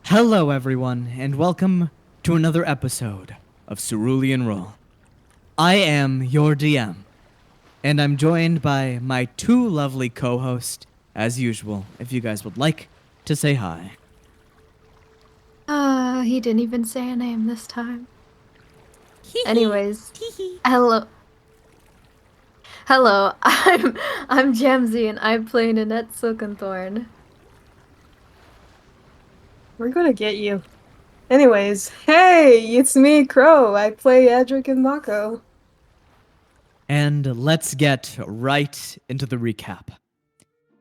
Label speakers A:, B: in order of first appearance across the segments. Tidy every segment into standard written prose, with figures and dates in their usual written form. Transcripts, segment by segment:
A: Hello, everyone, and welcome to another episode of Cerulean Roll. I am your DM, and I'm joined by my two lovely co-hosts, as usual, if you guys would like to say hi.
B: He didn't even say a name this time. Anyways, hello. Hello, I'm Jamsy and I play Nanette Silkenthorn.
C: We're gonna get you. Anyways, hey, it's me, Crow. I play Edric and Mako.
A: And let's get right into the recap.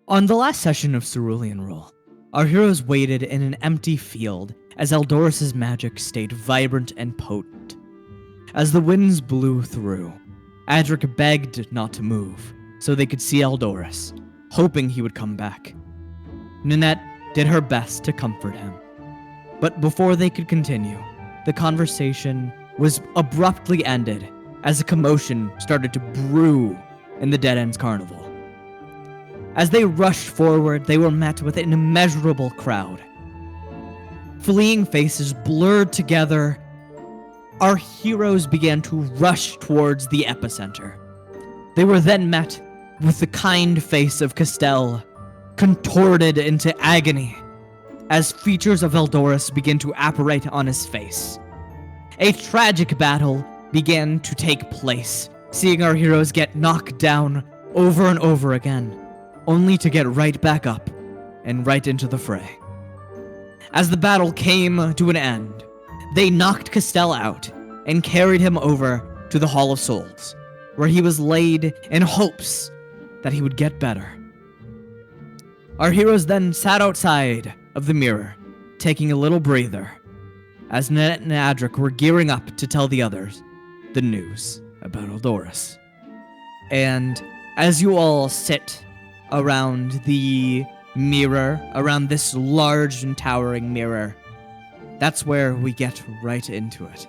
A: On the last session of Cerulean Roll, our heroes waited in an empty field as Eldorus' magic stayed vibrant and potent. As the winds blew through, Adric begged not to move so they could see Eldorus, hoping he would come back. Nanette did her best to comfort him. But before they could continue, the conversation was abruptly ended as a commotion started to brew in the Dead Ends Carnival. As they rushed forward, they were met with an immeasurable crowd. Fleeing faces blurred together. Our heroes began to rush towards the epicenter. They were then met with the kind face of Castell, contorted into agony, as features of Eldorus began to apparate on his face. A tragic battle began to take place, seeing our heroes get knocked down over and over again, only to get right back up and right into the fray. As the battle came to an end, they knocked Castell out and carried him over to the Hall of Souls, where he was laid in hopes that he would get better. Our heroes then sat outside of the mirror, taking a little breather, as Nanette and Adric were gearing up to tell the others the news about Eldorus. And as you all sit around the mirror, around this large and towering mirror, that's where we get right into it.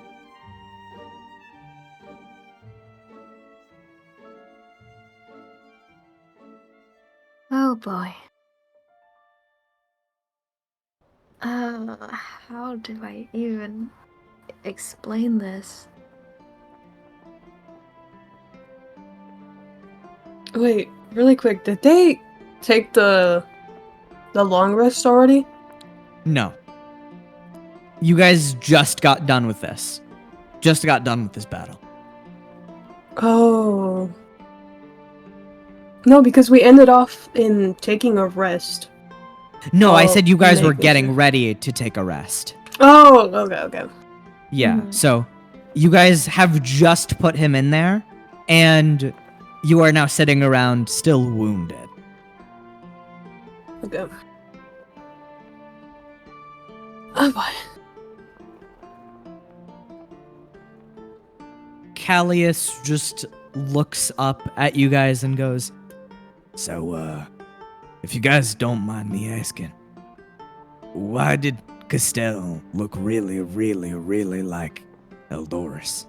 B: Oh boy. How do I even explain this?
C: Wait, really quick, did they take the long rest already?
A: No. You guys just got done with this. Just got done with this battle.
C: Oh. No, because we ended off in taking a rest.
A: No, I
C: Oh,
A: said you guys were
C: making
A: getting
C: sure.
A: ready to take a rest.
C: Oh, okay.
A: Yeah,
B: Mhm.
A: so you guys have just put him in there, and you are now sitting around still wounded.
C: Okay. Oh boy.
A: Callius just looks up at you guys and goes, So, if you guys don't mind me asking, why did Castell look really, really, really like Eldorus?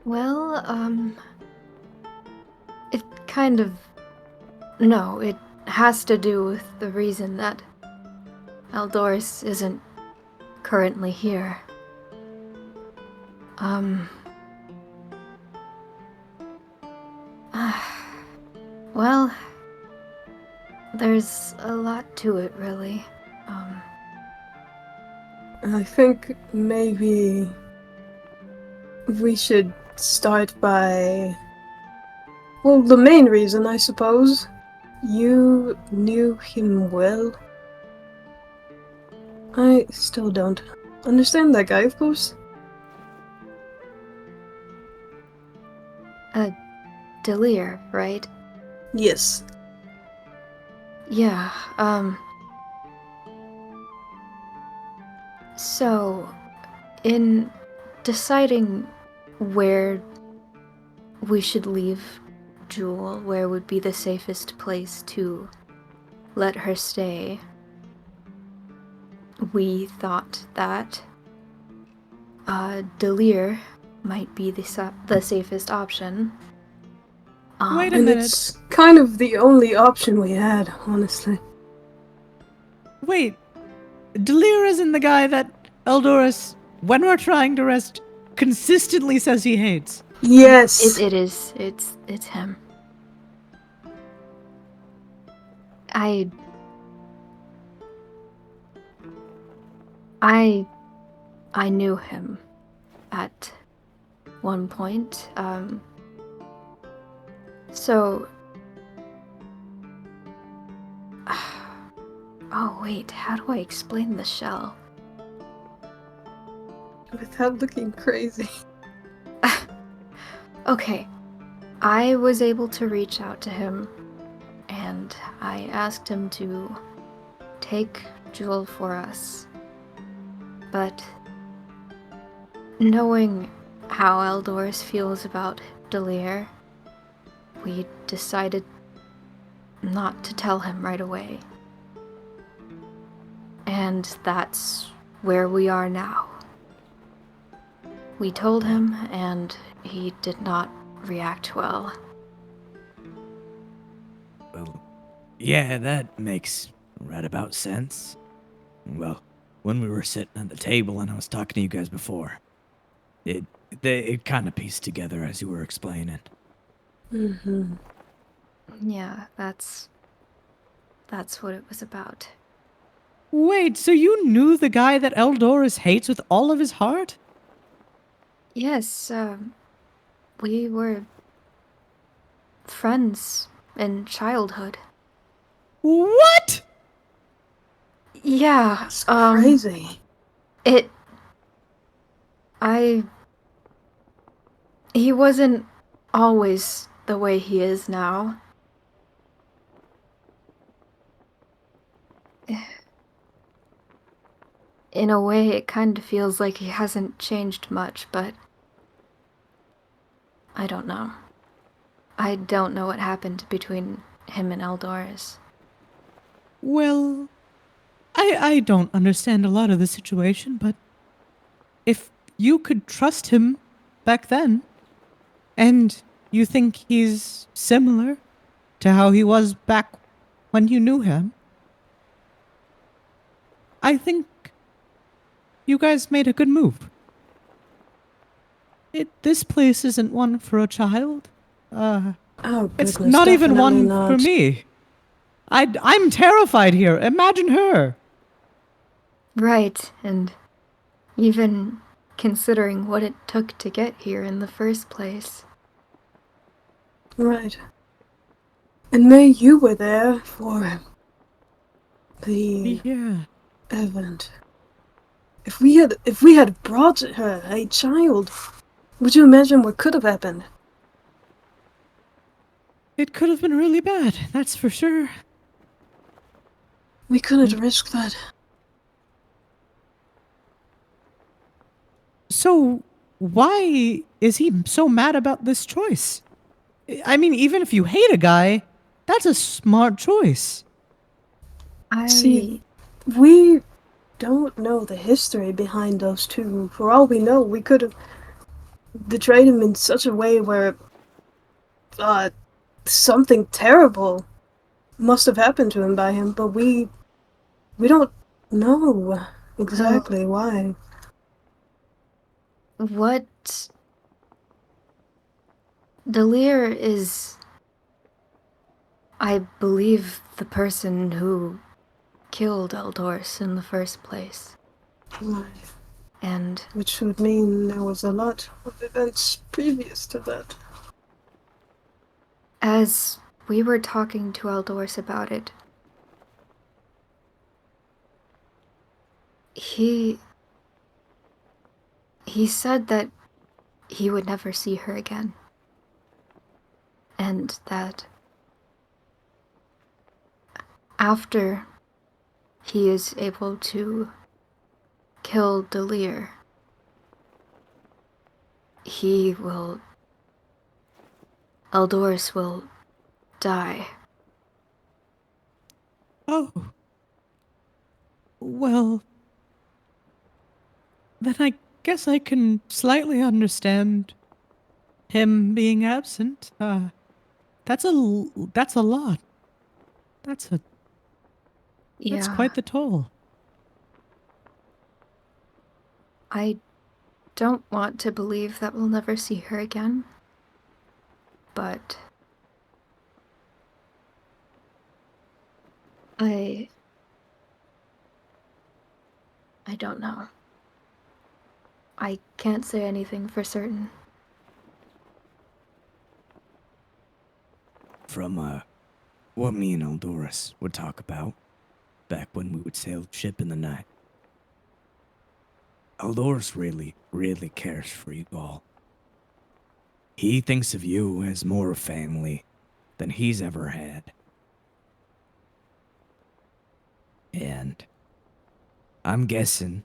B: Well, it kind of... No, it has to do with the reason that Eldorus isn't currently here. Well, there's a lot to it, really.
C: I think maybe we should start by... Well, the main reason, I suppose. You knew him well. I still don't understand that guy, of course.
B: Delir, right?
C: Yes.
B: Yeah, So, in deciding where we should leave Jewel, where would be the safest place to let her stay, we thought that Delir might be the safest option.
A: Wait a
C: And
A: minute.
C: it's kind of the only option we had, honestly.
A: Wait, Delir isn't the guy that Eldoris, when we're trying to rest, consistently says he hates.
C: Yes.
B: It is. It's him. I knew him at one point. So. Oh wait, how do I explain the shell?
C: Without looking crazy.
B: Okay, I was able to reach out to him, and I asked him to take Jewel for us. But knowing how Eldoris feels about Delir, we decided not to tell him right away. And that's where we are now. We told him, and he did not react well.
A: Well, yeah, that makes right about sense. Well, when we were sitting at the table and I was talking to you guys before, it kind of pieced together as you were explaining.
C: Mm-hmm.
B: Yeah, that's what it was about.
A: Wait, so you knew the guy that Eldoris hates with all of his heart?
B: Yes, we were friends in childhood.
A: What?
B: Yeah,
C: That's crazy.
B: He wasn't always the way he is now. In a way, it kind of feels like he hasn't changed much, but I don't know. I don't know what happened between him and Eldoris.
A: Well, I don't understand a lot of the situation, but if you could trust him back then, and you think he's similar to how he was back when you knew him, I think you guys made a good move. This place isn't one for a child.
C: Oh,
A: It's
C: goodness,
A: not even
C: definitely
A: one for
C: not.
A: me. I'm terrified here. Imagine her.
B: Right, and even considering what it took to get here in the first place.
C: Right. And May, you were there for the
A: Yeah.
C: event. If we had brought her a child, would you imagine what could have happened?
A: It could have been really bad, that's for sure.
C: We couldn't risk that.
A: So, why is he so mad about this choice? I mean, even if you hate a guy, that's a smart choice.
C: See, we don't know the history behind those two. For all we know, we could have betrayed him in such a way where something terrible must have happened to him by him, but we don't know exactly why.
B: What Delir is, I believe, the person who killed Eldoris in the first place.
C: Right.
B: And
C: Which would mean there was a lot of events previous to that.
B: as we were talking to Eldoris about it, he said that he would never see her again. And that after he is able to kill Delir, Eldoris will die.
A: Oh. Well, then I guess I can slightly understand him being absent. That's a lot. That's a That's
B: Yeah,
A: quite the toll.
B: I don't want to believe that we'll never see her again, but I don't know. I can't say anything for certain.
D: From, what me and Eldoris would talk about back when we would sail the ship in the night. Eldoris really, really cares for you all. He thinks of you as more a family than he's ever had. And I'm guessing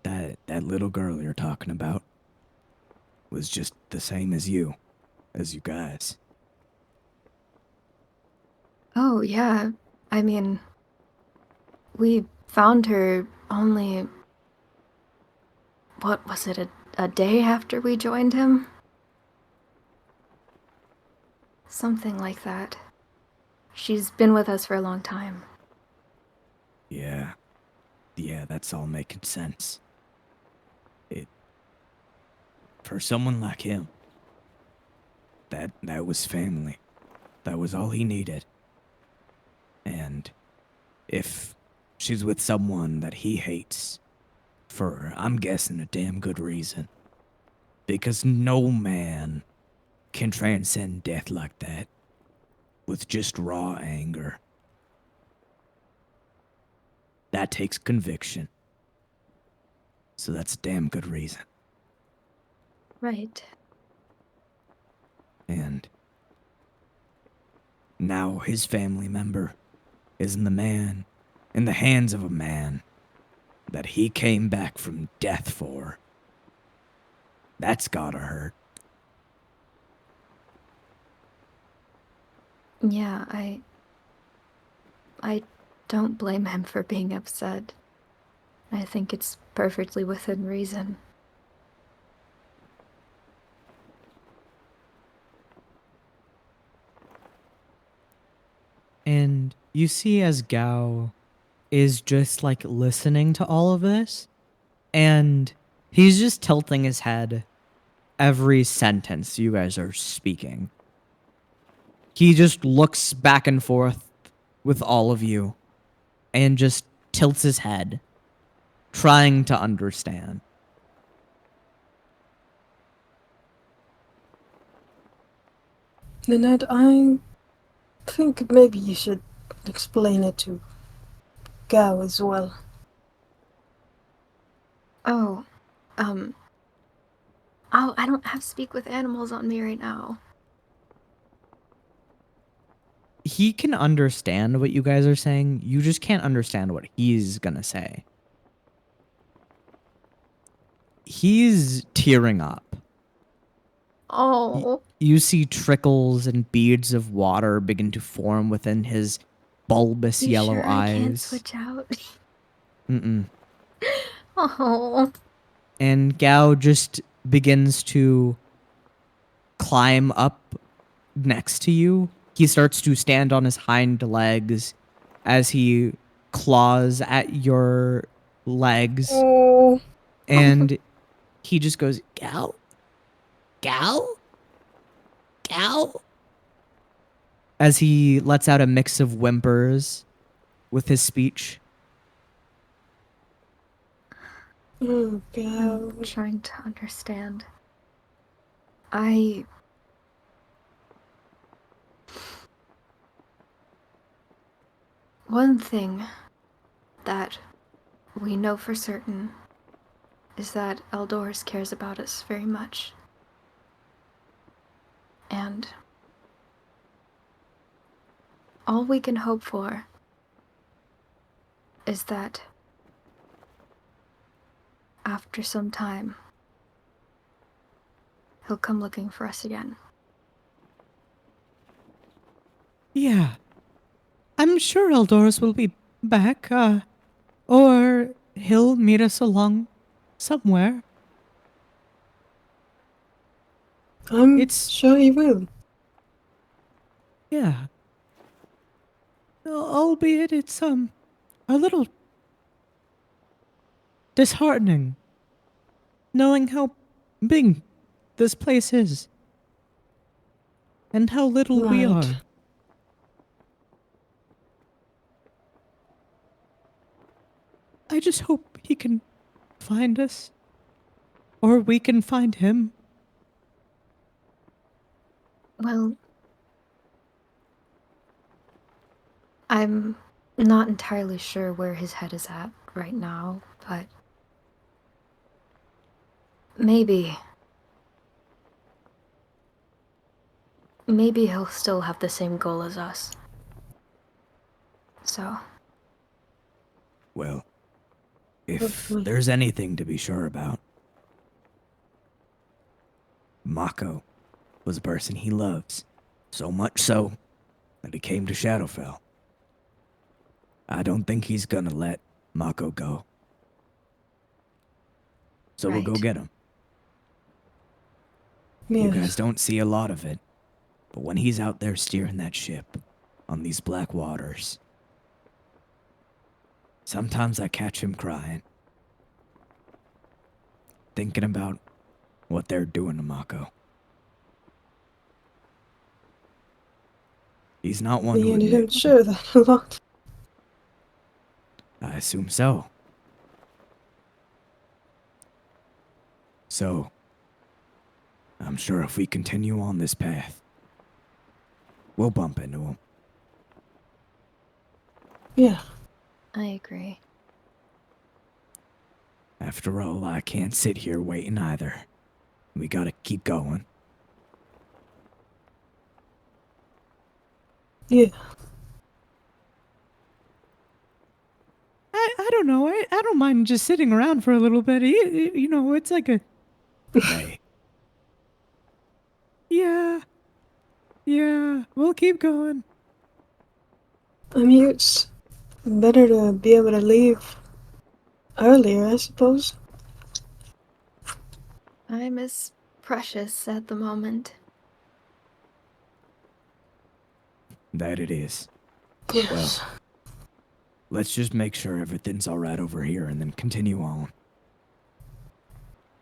D: that that little girl you're talking about was just the same as you guys.
B: Oh, yeah. I mean, we found her only, what was it, a day after we joined him? Something like that. She's been with us for a long time.
D: Yeah, that's all making sense. For someone like him, that was family. That was all he needed. And if she's with someone that he hates, for, I'm guessing, a damn good reason, because no man can transcend death like that with just raw anger. That takes conviction. So that's a damn good reason.
B: Right.
D: And now his family member is in the hands of a man that he came back from death for. That's gotta hurt.
B: Yeah, I don't blame him for being upset. I think it's perfectly within reason.
A: And you see as Gao is just like listening to all of this, and he's just tilting his head every sentence you guys are speaking. He just looks back and forth with all of you and just tilts his head, trying to understand.
C: Lynette, I think maybe you should explain it to Gao as well.
B: Oh, oh, I don't have speak with animals on me right now.
A: He can understand what you guys are saying. You just can't understand what he's gonna say. He's tearing up.
B: Oh.
A: You see trickles and beads of water begin to form within his bulbous
B: You
A: yellow
B: sure I can't
A: eyes.
B: switch out?
A: Mm-mm.
B: Oh.
A: And Gao just begins to climb up next to you. He starts to stand on his hind legs as he claws at your legs.
C: Oh.
A: And he just goes, Gao? Gao? Gao? As he lets out a mix of whimpers with his speech.
C: Oh, Gao.
B: I'm trying to understand. One thing that we know for certain is that Eldorus cares about us very much. And all we can hope for is that after some time, he'll come looking for us again.
A: Yeah. I'm sure Eldorus will be back, or he'll meet us along somewhere.
C: I'm
A: It's,
C: sure he will.
A: yeah. Albeit it's, a little disheartening knowing how big this place is and how little we
C: Right.
A: are. I just hope he can find us, or we can find him.
B: Well, I'm not entirely sure where his head is at right now, but maybe. Maybe he'll still have the same goal as us. So,
D: Well, if
C: Hopefully.
D: there's anything to be sure about, Mako was a person he loves, so much so that he came to Shadowfell. I don't think he's gonna let Mako go. So we'll go
B: right.
D: get him. You
C: Yes.
D: guys don't see a lot of it, but when he's out there steering that ship on these black waters, sometimes I catch him crying, thinking about what they're doing to Mako. He's not one to
C: You didn't
D: admit.
C: share that a lot.
D: I assume so. So, I'm sure if we continue on this path, we'll bump into him.
C: Yeah.
B: I agree.
D: After all, I can't sit here waiting either. We gotta keep going.
C: Yeah.
A: I don't know. I don't mind just sitting around for a little bit. You know, it's like a
D: Hey,
A: yeah, yeah. We'll keep going.
C: I mean, it's better to be able to leave earlier, I suppose.
B: Time is precious at the moment.
D: that it is.
C: Yes.
D: Let's just make sure everything's alright over here and then continue on.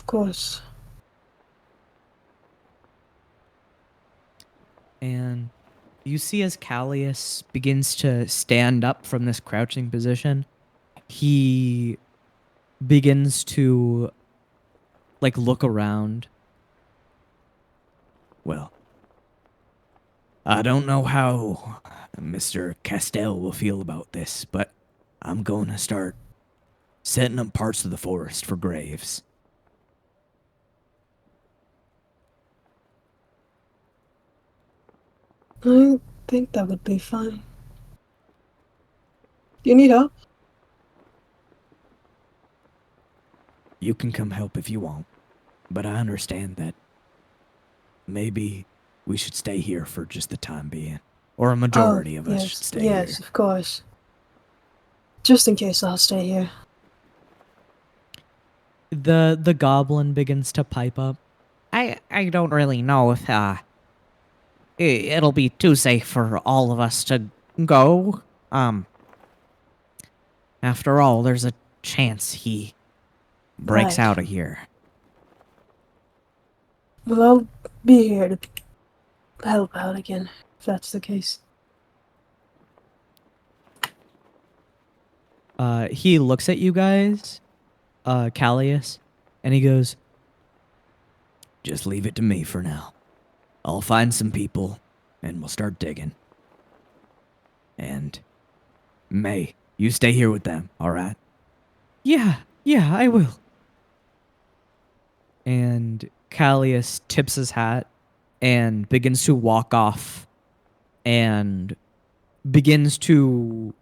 C: Of course.
A: And you see as Callius begins to stand up from this crouching position, he begins to like look around.
D: Well, I don't know how Mr. Castell will feel about this, but I'm going to start setting up parts of the forest for graves.
C: I think that would be fine. You need help?
D: You can come help if you want, but I understand that maybe we should stay here for just the time being. Or a majority of us should stay
C: yes,
D: here.
C: of course. Just in case, I'll stay here.
A: The goblin begins to pipe up. I don't really know if it'll be too safe for all of us to go. After all, there's a chance he breaks
C: Right.
A: out of here.
C: Well, I'll be here to help out again, if that's the case.
A: He looks at you guys, Callius, and he goes,
D: Just leave it to me for now. I'll find some people, and we'll start digging. And, May, you stay here with them, alright?
A: yeah, I will. And Callius tips his hat and begins to walk off and begins to.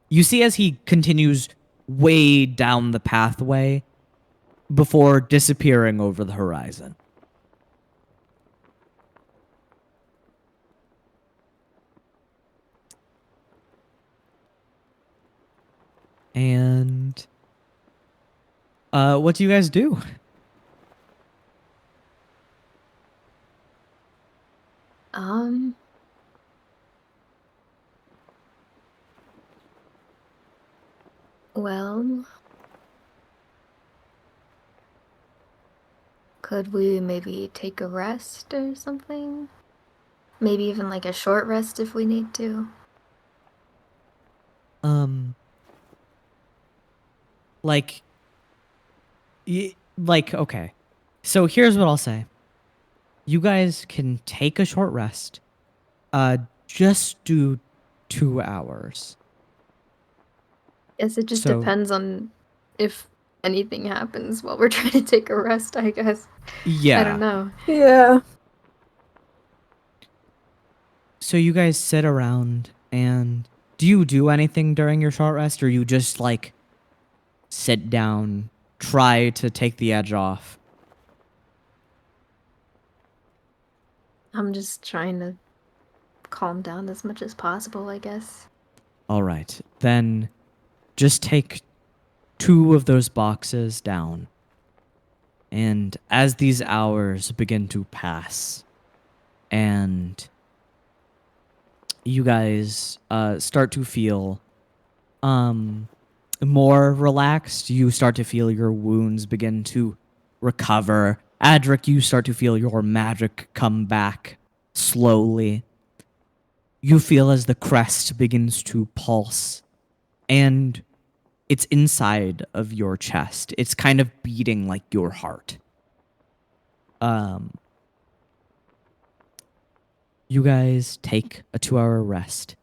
A: You see, as he continues way down the pathway before disappearing over the horizon. And what do you guys do?
B: Um, Well, could we maybe take a rest or something? Maybe even like a short rest if we need to.
A: Like, okay. So here's what I'll say. You guys can take a short rest. Just do 2 hours.
B: Guess it just
A: So
B: depends on if anything happens while we're trying to take a rest, I guess. I don't
A: yeah.
B: know.
C: Yeah.
A: So you guys sit around and do you do anything during your short rest, or you just like sit down, try to take the edge off?
B: I'm just trying to calm down as much as possible, I guess.
A: All right. Then just take 2 of those boxes down. And as these hours begin to pass and you guys start to feel more relaxed, you start to feel your wounds begin to recover. Adric, you start to feel your magic come back slowly. You feel as the crest begins to pulse, and it's inside of your chest. It's kind of beating like your heart. You guys take a 2-hour rest,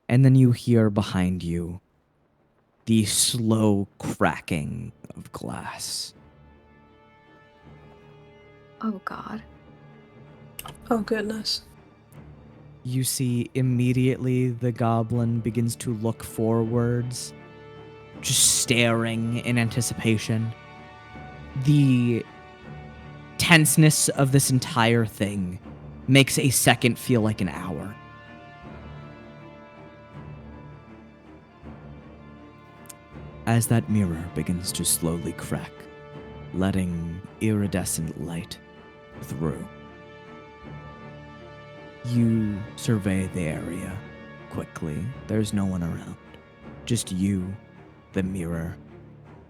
A: and then you hear behind you the slow cracking of glass.
B: Oh god.
C: Oh, goodness.
A: You see immediately the goblin begins to look forwards, just staring in anticipation. The tenseness of this entire thing makes a second feel like an hour. As that mirror begins to slowly crack, letting iridescent light through, you survey the area quickly. There's no one around. Just you, the mirror,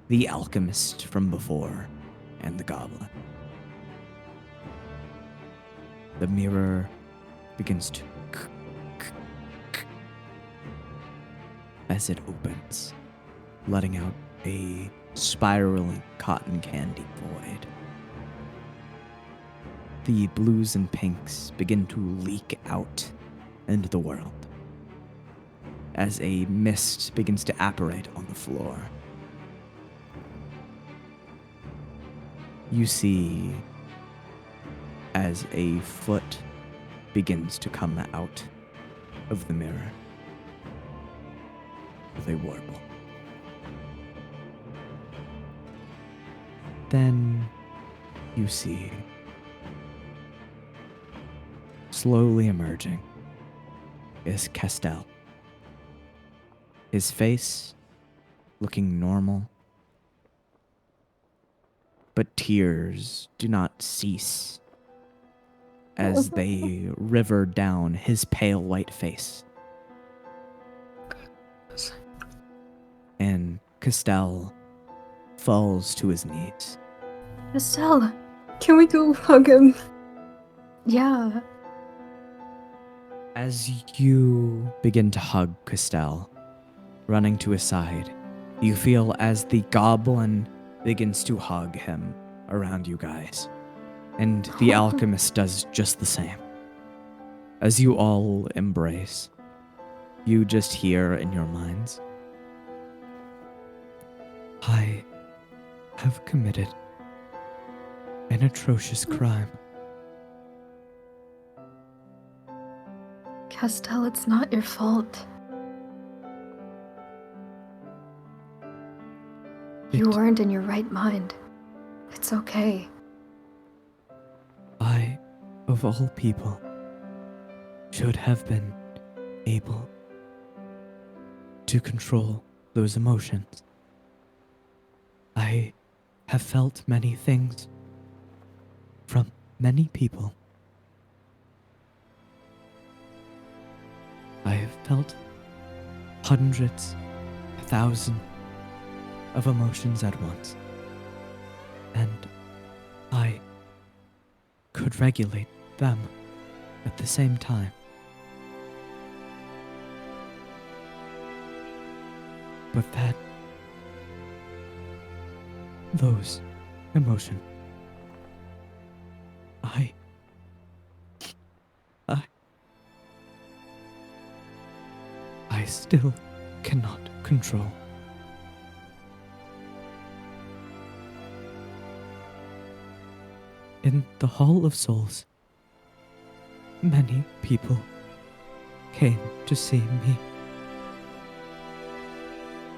A: the alchemist from before, and the goblin. The mirror begins to as it opens, letting out a spiraling cotton candy void. The blues and pinks begin to leak out into the world as a mist begins to apparate on the floor. You see as a foot begins to come out of the mirror with a warble. Then you see, slowly emerging, is Castell. His face looking normal, but tears do not cease as they river down his pale white face. And Castell falls to his knees.
B: Estelle!
C: Can we go hug him?
B: Yeah.
A: As you begin to hug Castell, running to his side, you feel as the goblin begins to hug him around you guys. And the alchemist does just the same. As you all embrace, you just hear in your minds, I have committed an atrocious crime.
B: Castell, it's not your fault. You weren't in your right mind. It's okay.
A: I, of all people, should have been able to control those emotions. I have felt many things from many people. I have felt hundreds, 1,000, of emotions at once. And I could regulate them at the same time. But those emotions, I still cannot control. In the Hall of Souls, many people came to see me.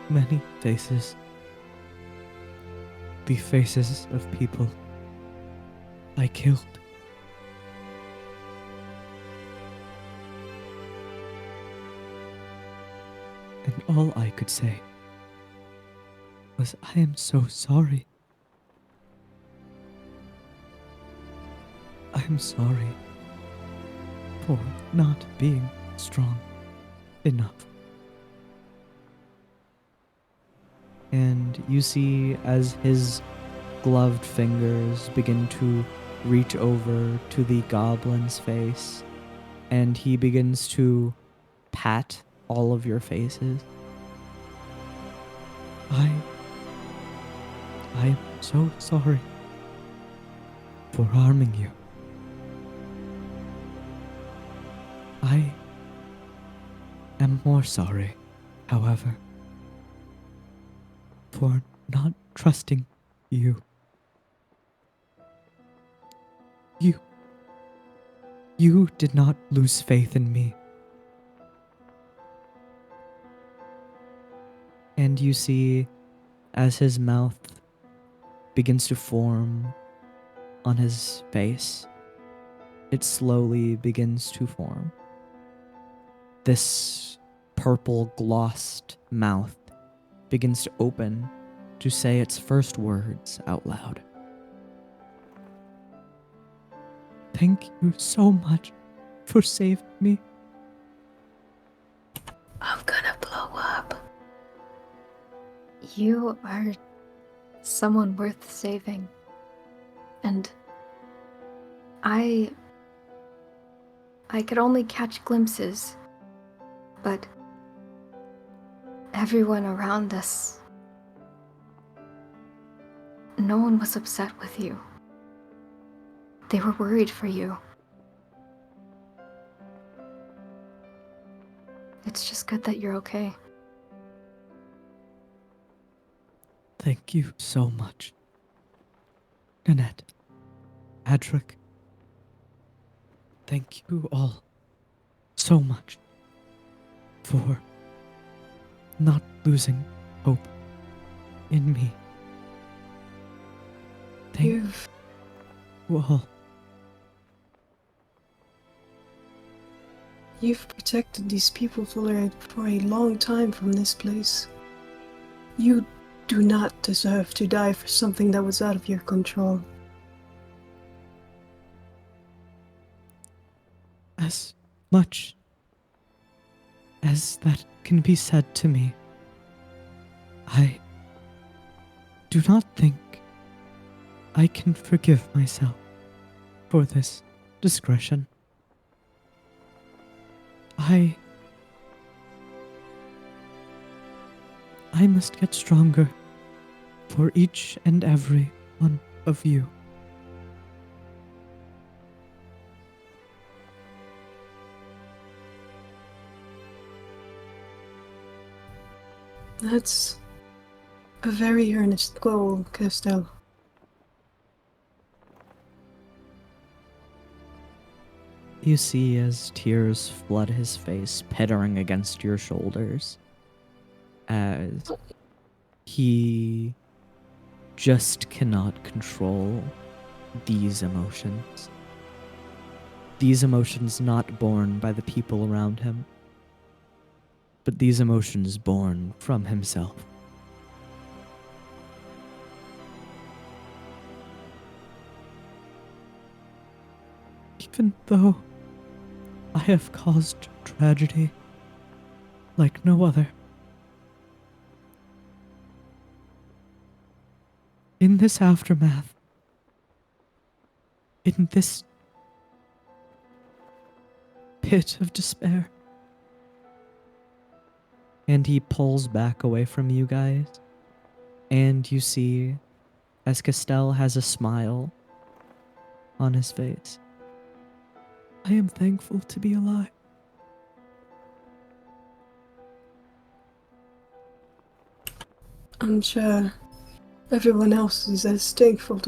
A: Many faces. The faces of people I killed. And all I could say was, I am so sorry. I'm sorry for not being strong enough. And you see as his gloved fingers begin to reach over to the goblin's face, and he begins to pat all of your faces. I am so sorry for harming you. I am more sorry, however, for not trusting you. You did not lose faith in me. And you see, as his mouth begins to form on his face, it slowly begins to form. This purple glossed mouth begins to open to say its first words out loud. Thank you so much for saving me.
B: I'm gonna blow up. You are someone worth saving. And I could only catch glimpses, but everyone around us, no one was upset with you. They were worried for you. It's just good that you're okay.
A: Thank you so much, Nanette, Adric. Thank you all so much for not losing hope in me. Thank you all.
C: You've protected these people for a long time from this place. You do not deserve to die for something that was out of your control.
A: As much as that can be said to me, I do not think I can forgive myself for this discretion. I must get stronger for each and every one of you.
C: That's a very earnest goal, Castell.
A: You see as tears flood his face, pittering against your shoulders, as he just cannot control these emotions. These emotions not born by the people around him, but these emotions born from himself. Even though I have caused tragedy like no other, In this aftermath, in this pit of despair. And he pulls back away from you guys, and you see as Castell has a smile on his face. I am thankful to be alive.
C: I'm sure everyone else is as thankful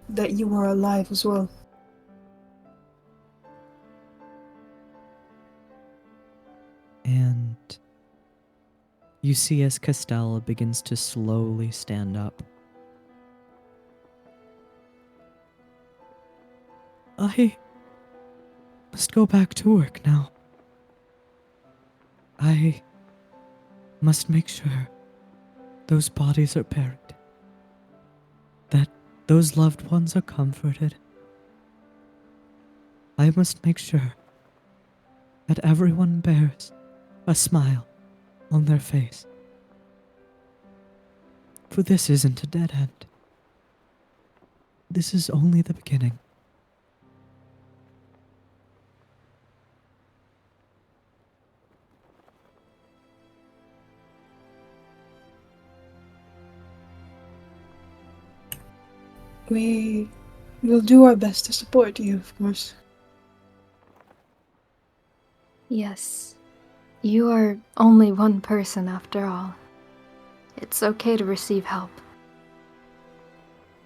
C: that you are alive as well.
A: And you see as Castell begins to slowly stand up. I must go back to work now. I must make sure those bodies are buried, that those loved ones are comforted. I must make sure that everyone bears a smile on their face. For this isn't a dead end. This is only the beginning.
C: We will do our best to support you, of course.
B: Yes. You are only one person after all. It's okay to receive help.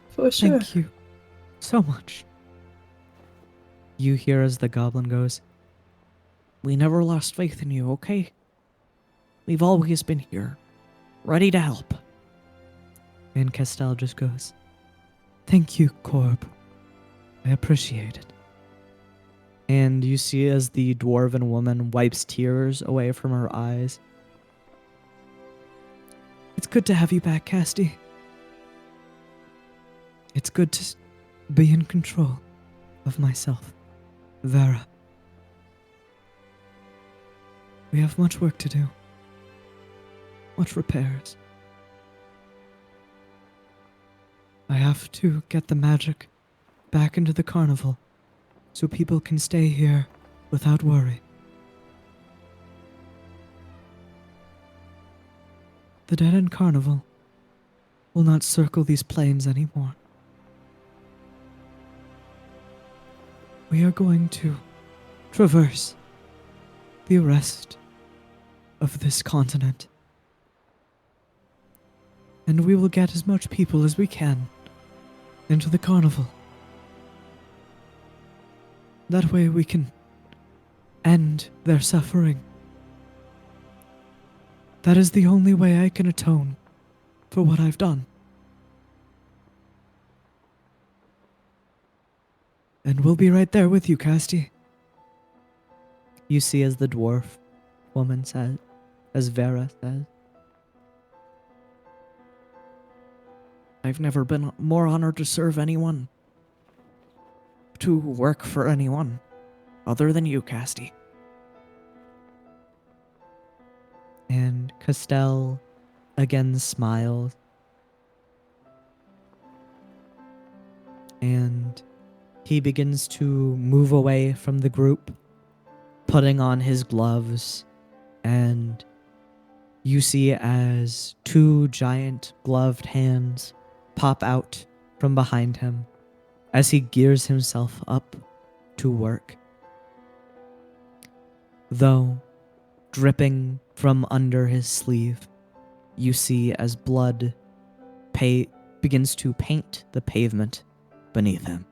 C: For sure.
A: Thank you so much. You hear as the goblin goes, "We never lost faith in you, okay? We've always been here, ready to help." And Castell just goes, "Thank you, Corb. I appreciate it." And you see as the dwarven woman wipes tears away from her eyes. "It's good to have you back, Casti. It's good to be in control of myself, Vera. We have much work to do. Much repairs. I have to get the magic back into the carnival so people can stay here without worry. The Dead End Carnival will not circle these plains anymore. We are going to traverse the rest of this continent. And we will get as much people as we can into the carnival. That way we can end their suffering. That is the only way I can atone for what I've done. And we'll be right there with you, Casti." You see as the dwarf woman says, as Vera says, "I've never been more honored to serve anyone, to work for anyone, other than you, Casti." And Castell again smiles. And he begins to move away from the group, putting on his gloves, and you see as two giant gloved hands pop out from behind him as he gears himself up to work. Though, dripping from under his sleeve, you see as blood begins to paint the pavement beneath him.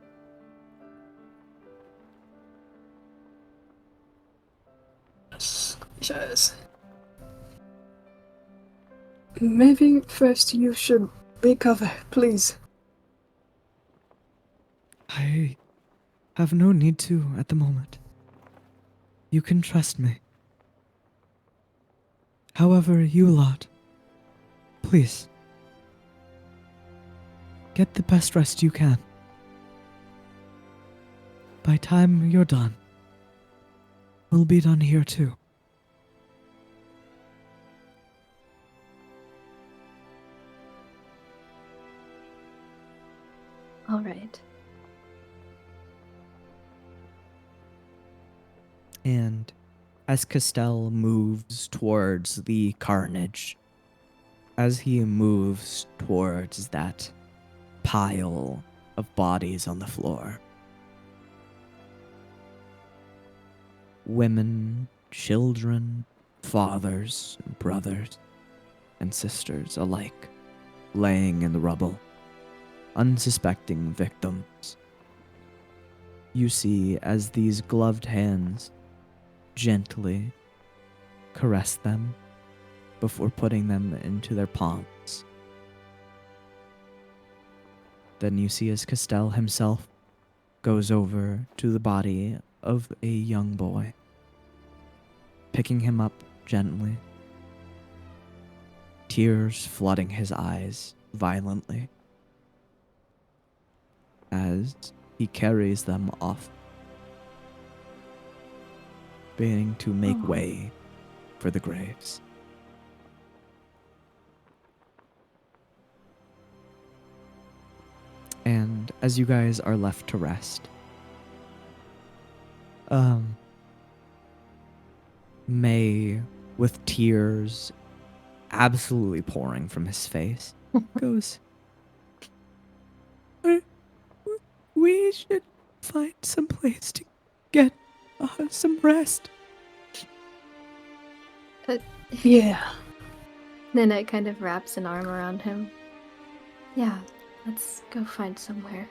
C: Yes. Maybe first you should recover, please.
A: I have no need to at the moment. You can trust me. However, you lot, please, get the best rest you can. By time you're done, we'll be done here too.
B: All right.
A: And as Castell moves towards the carnage, as he moves towards that pile of bodies on the floor, women, children, fathers, brothers, and sisters alike laying in the rubble, unsuspecting victims. You see as these gloved hands gently caress them before putting them into their palms. Then you see as Castell himself goes over to the body of a young boy, picking him up gently, tears flooding his eyes violently as he carries them off, beginning to make way for the graves. And as you guys are left to rest, May, with tears absolutely pouring from his face, goes, we should find some place to get some rest.
C: Yeah.
B: Nanette kind of wraps an arm around him. Yeah, let's go find somewhere.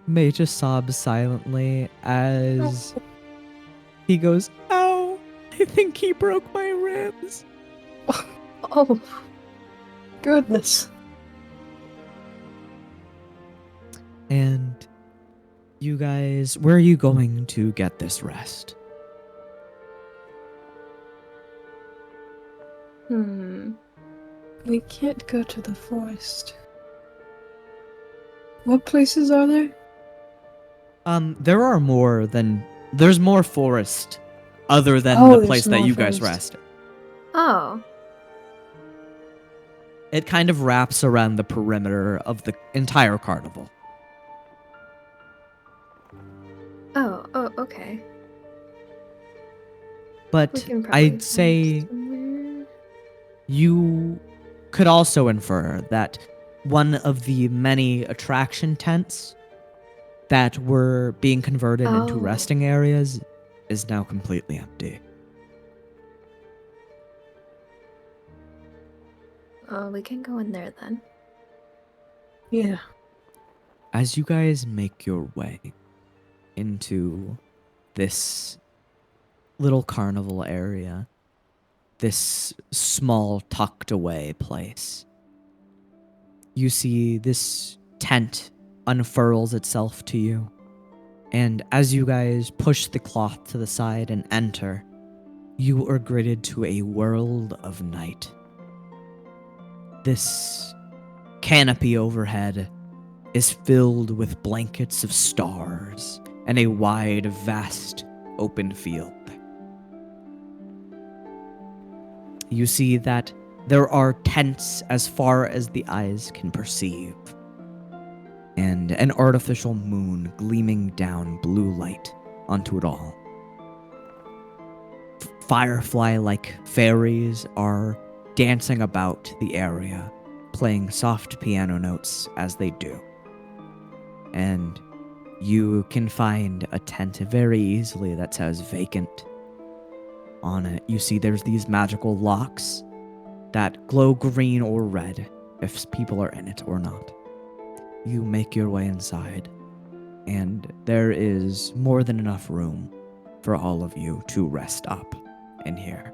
A: May just sobs silently as he goes, ow, I think he broke my ribs.
C: Oh, goodness.
A: And you guys, where are you going to get this rest?
C: We can't go to the forest. What places are there?
A: There are more than, there's more forest other than
C: Oh,
A: the
C: there's
A: place that
C: more
A: you guys
C: forest.
A: rest.
B: Oh.
A: It kind of wraps around the perimeter of the entire carnival.
B: Oh, okay. We
A: But
B: can probably
A: I'd say
B: find somewhere.
A: you could also infer that one of the many attraction tents that were being converted into
B: Oh.
A: resting areas is now completely empty.
B: Oh, we can go in there then.
C: Yeah.
A: As you guys make your way into this little carnival area, this small tucked away place, you see this tent unfurls itself to you. And as you guys push the cloth to the side and enter, you are greeted to a world of night. This canopy overhead is filled with blankets of stars and a wide, vast, open field. You see that there are tents as far as the eyes can perceive, and an artificial moon gleaming down blue light onto it all. Firefly-like fairies are dancing about the area, playing soft piano notes as they do. And you can find a tent very easily that says vacant. On it, you see there's these magical locks that glow green or red if people are in it or not. You make your way inside, and there is more than enough room for all of you to rest up in here.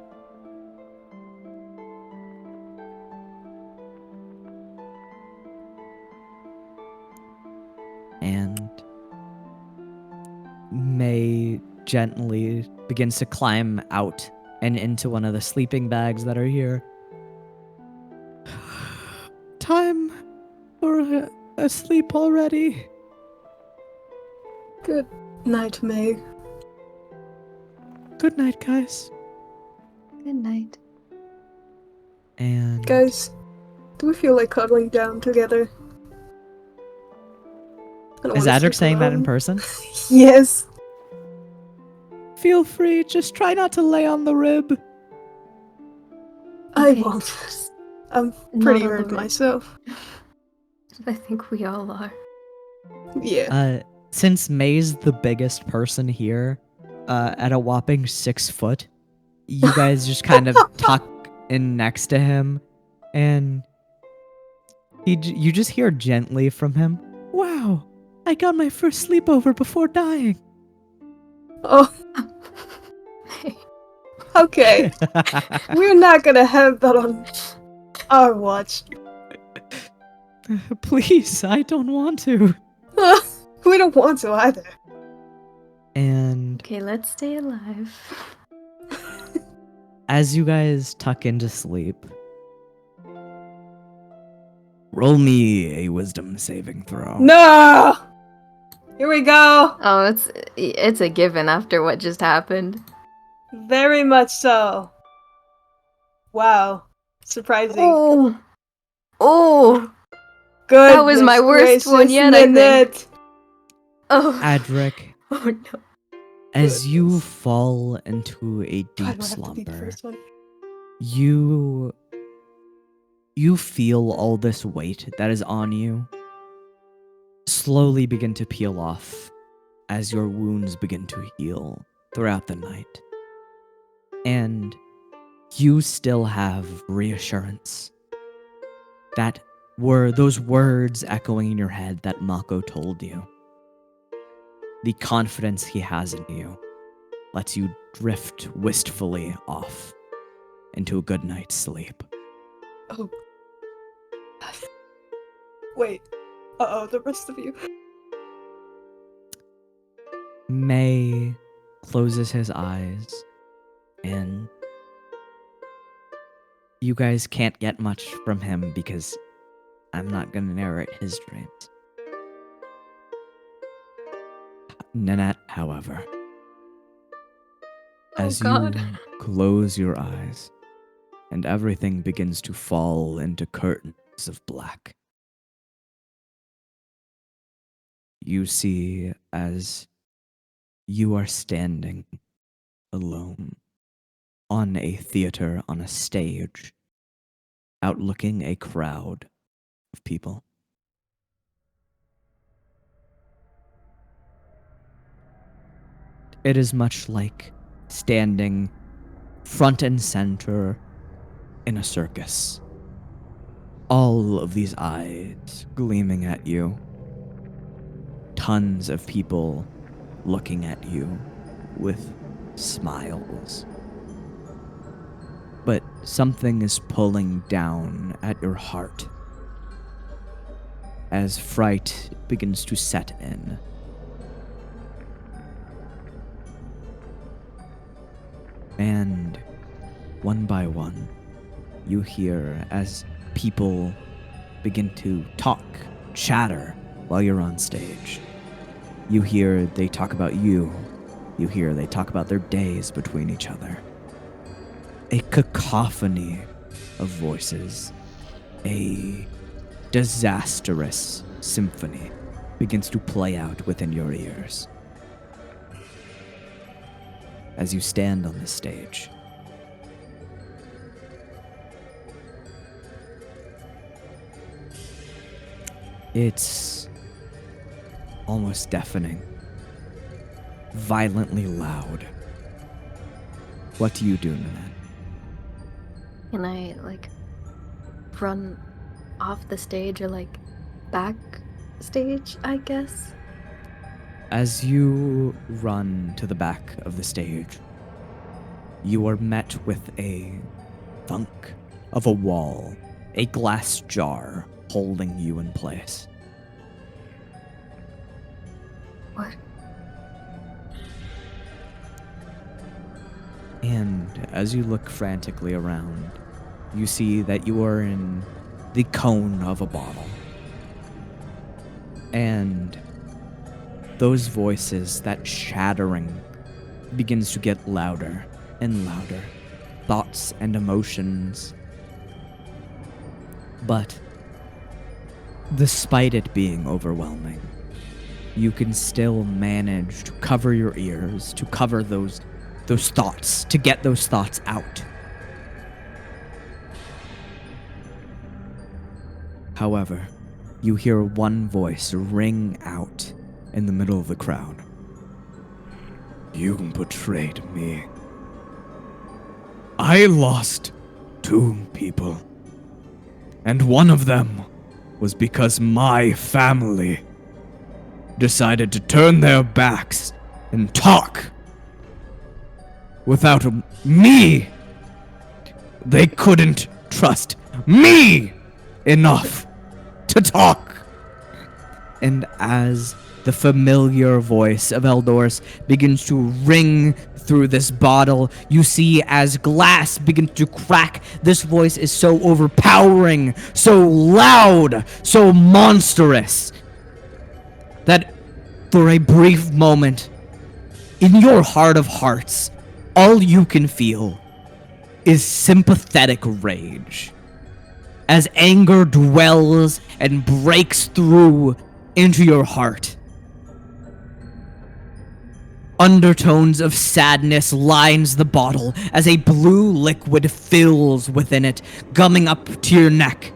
A: And May gently begins to climb out and into one of the sleeping bags that are here. Time for a sleep already.
C: Good night, Meg.
A: Good night, guys.
B: Good night.
A: And
C: Guys, Do we feel like cuddling down together? I don't
A: Is
C: wanna
A: Adric
C: sleep
A: saying that in
C: alone.
A: person?
C: Yes.
D: Feel free, just try not to lay on the rib.
C: I
B: Okay,
C: won't.
B: just
C: I'm
B: not
C: pretty
B: on the
C: hurt
B: rib.
C: myself.
B: I think we all are.
C: Yeah.
A: Since May's the biggest person here, at a whopping 6 foot, you guys just kind of tuck in next to him, and you just hear gently from him, "Wow, I got my first sleepover before dying."
C: Oh, okay. We're not gonna have that on our watch.
A: Please, I don't want to.
C: We don't want to either.
A: And
B: Okay, let's stay alive.
A: as you guys tuck into sleep,
D: Roll me a wisdom saving throw.
C: No! Here we go!
B: Oh, it's a given after what just happened.
C: Very much so. Wow. Surprising.
B: Oh, oh,
C: Good.
B: that was my worst one yet, I think. Oh,
A: Adric,
B: oh no.
A: as you fall into a
C: God,
A: deep
C: do I have to be the
A: slumber,
C: first one?
A: you feel all this weight that is on you slowly begin to peel off as your wounds begin to heal throughout the night. And you still have reassurance. That were those words echoing in your head that Mako told you. The confidence he has in you lets you drift wistfully off into a good night's sleep.
C: Oh. Wait. Uh-oh, the rest of you.
A: May closes his eyes, and you guys can't get much from him because I'm not going to narrate his dreams. Nanette, however, as
B: God.
A: you close your eyes and everything begins to fall into curtains of black, you see as you are standing alone on a theater, on a stage, outlooking a crowd of people. It is much like standing front and center in a circus. All of these eyes gleaming at you. Tons of people looking at you with smiles. But something is pulling down at your heart as fright begins to set in. And one by one, you hear as people begin to talk, chatter while you're on stage. You hear they talk about you. You hear they talk about their days between each other. A cacophony of voices, a disastrous symphony begins to play out within your ears. As you stand on the stage, it's almost deafening, violently loud. What do you do, Nanette?
B: Can I, run off the stage or, backstage, I guess?
A: As you run to the back of the stage, you are met with a thunk of a wall, a glass jar holding you in place.
B: What?
A: And as you look frantically around, you see that you are in the cone of a bottle. And those voices, that shattering, begins to get louder and louder. Thoughts and emotions But despite it being overwhelming, you can still manage to cover your ears, to cover those thoughts, to get those thoughts out. However, you hear one voice ring out in the middle of the crowd.
D: You betrayed me. I lost 2 people. And one of them was because my family decided to turn their backs and talk. Without me, they couldn't trust me enough to talk.
A: And as the familiar voice of Eldorus begins to ring through this bottle, you see as glass begins to crack. This voice is so overpowering, so loud, so monstrous, that for a brief moment, in your heart of hearts, all you can feel is sympathetic rage. As anger dwells and breaks through into your heart, undertones of sadness lines the bottle as a blue liquid fills within it, gumming up to your neck.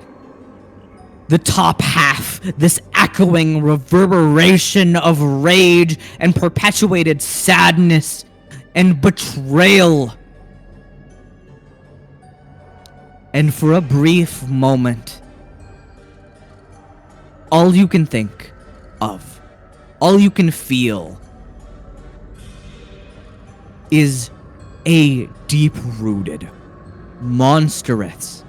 A: The top half, this echoing reverberation of rage and perpetuated sadness and betrayal. And for a brief moment, all you can think of, all you can feel, is a deep-rooted, monstrous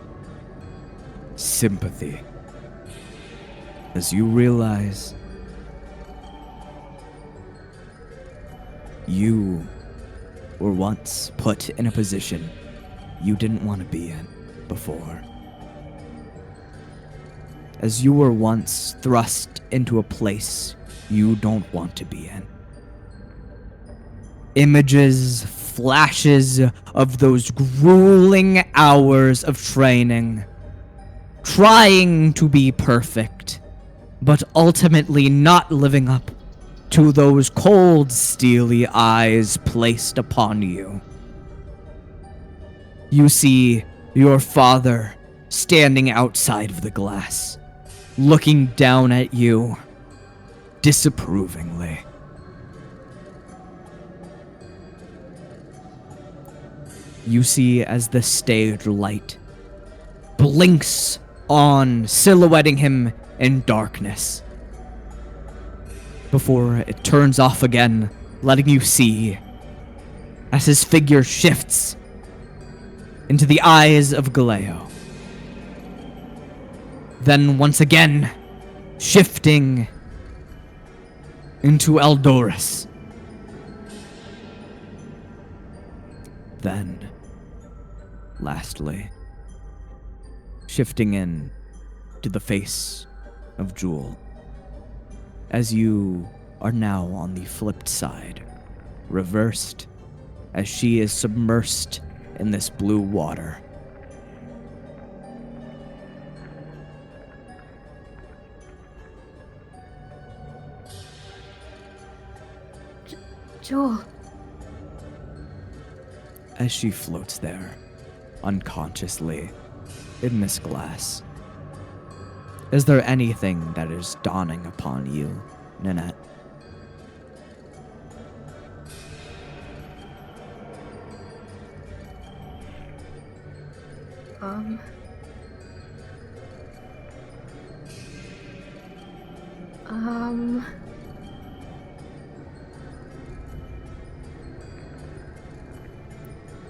A: sympathy. As you realize you were once put in a position you didn't want to be in before. As you were once thrust into a place you don't want to be in. Images, flashes of those grueling hours of training, trying to be perfect, but ultimately not living up to those cold, steely eyes placed upon you. You see your father standing outside of the glass, looking down at you disapprovingly. You see as the stage light blinks on, silhouetting him in darkness, before it turns off again, letting you see as his figure shifts into the eyes of Galeo. Then once again, shifting into Eldorus. Then, lastly, shifting in to the face of Jewel, as you are now on the flipped side, reversed, as she is submersed in this blue water.
B: Jewel.
A: As she floats there, unconsciously, in this glass, is there anything that is dawning upon you, Nanette?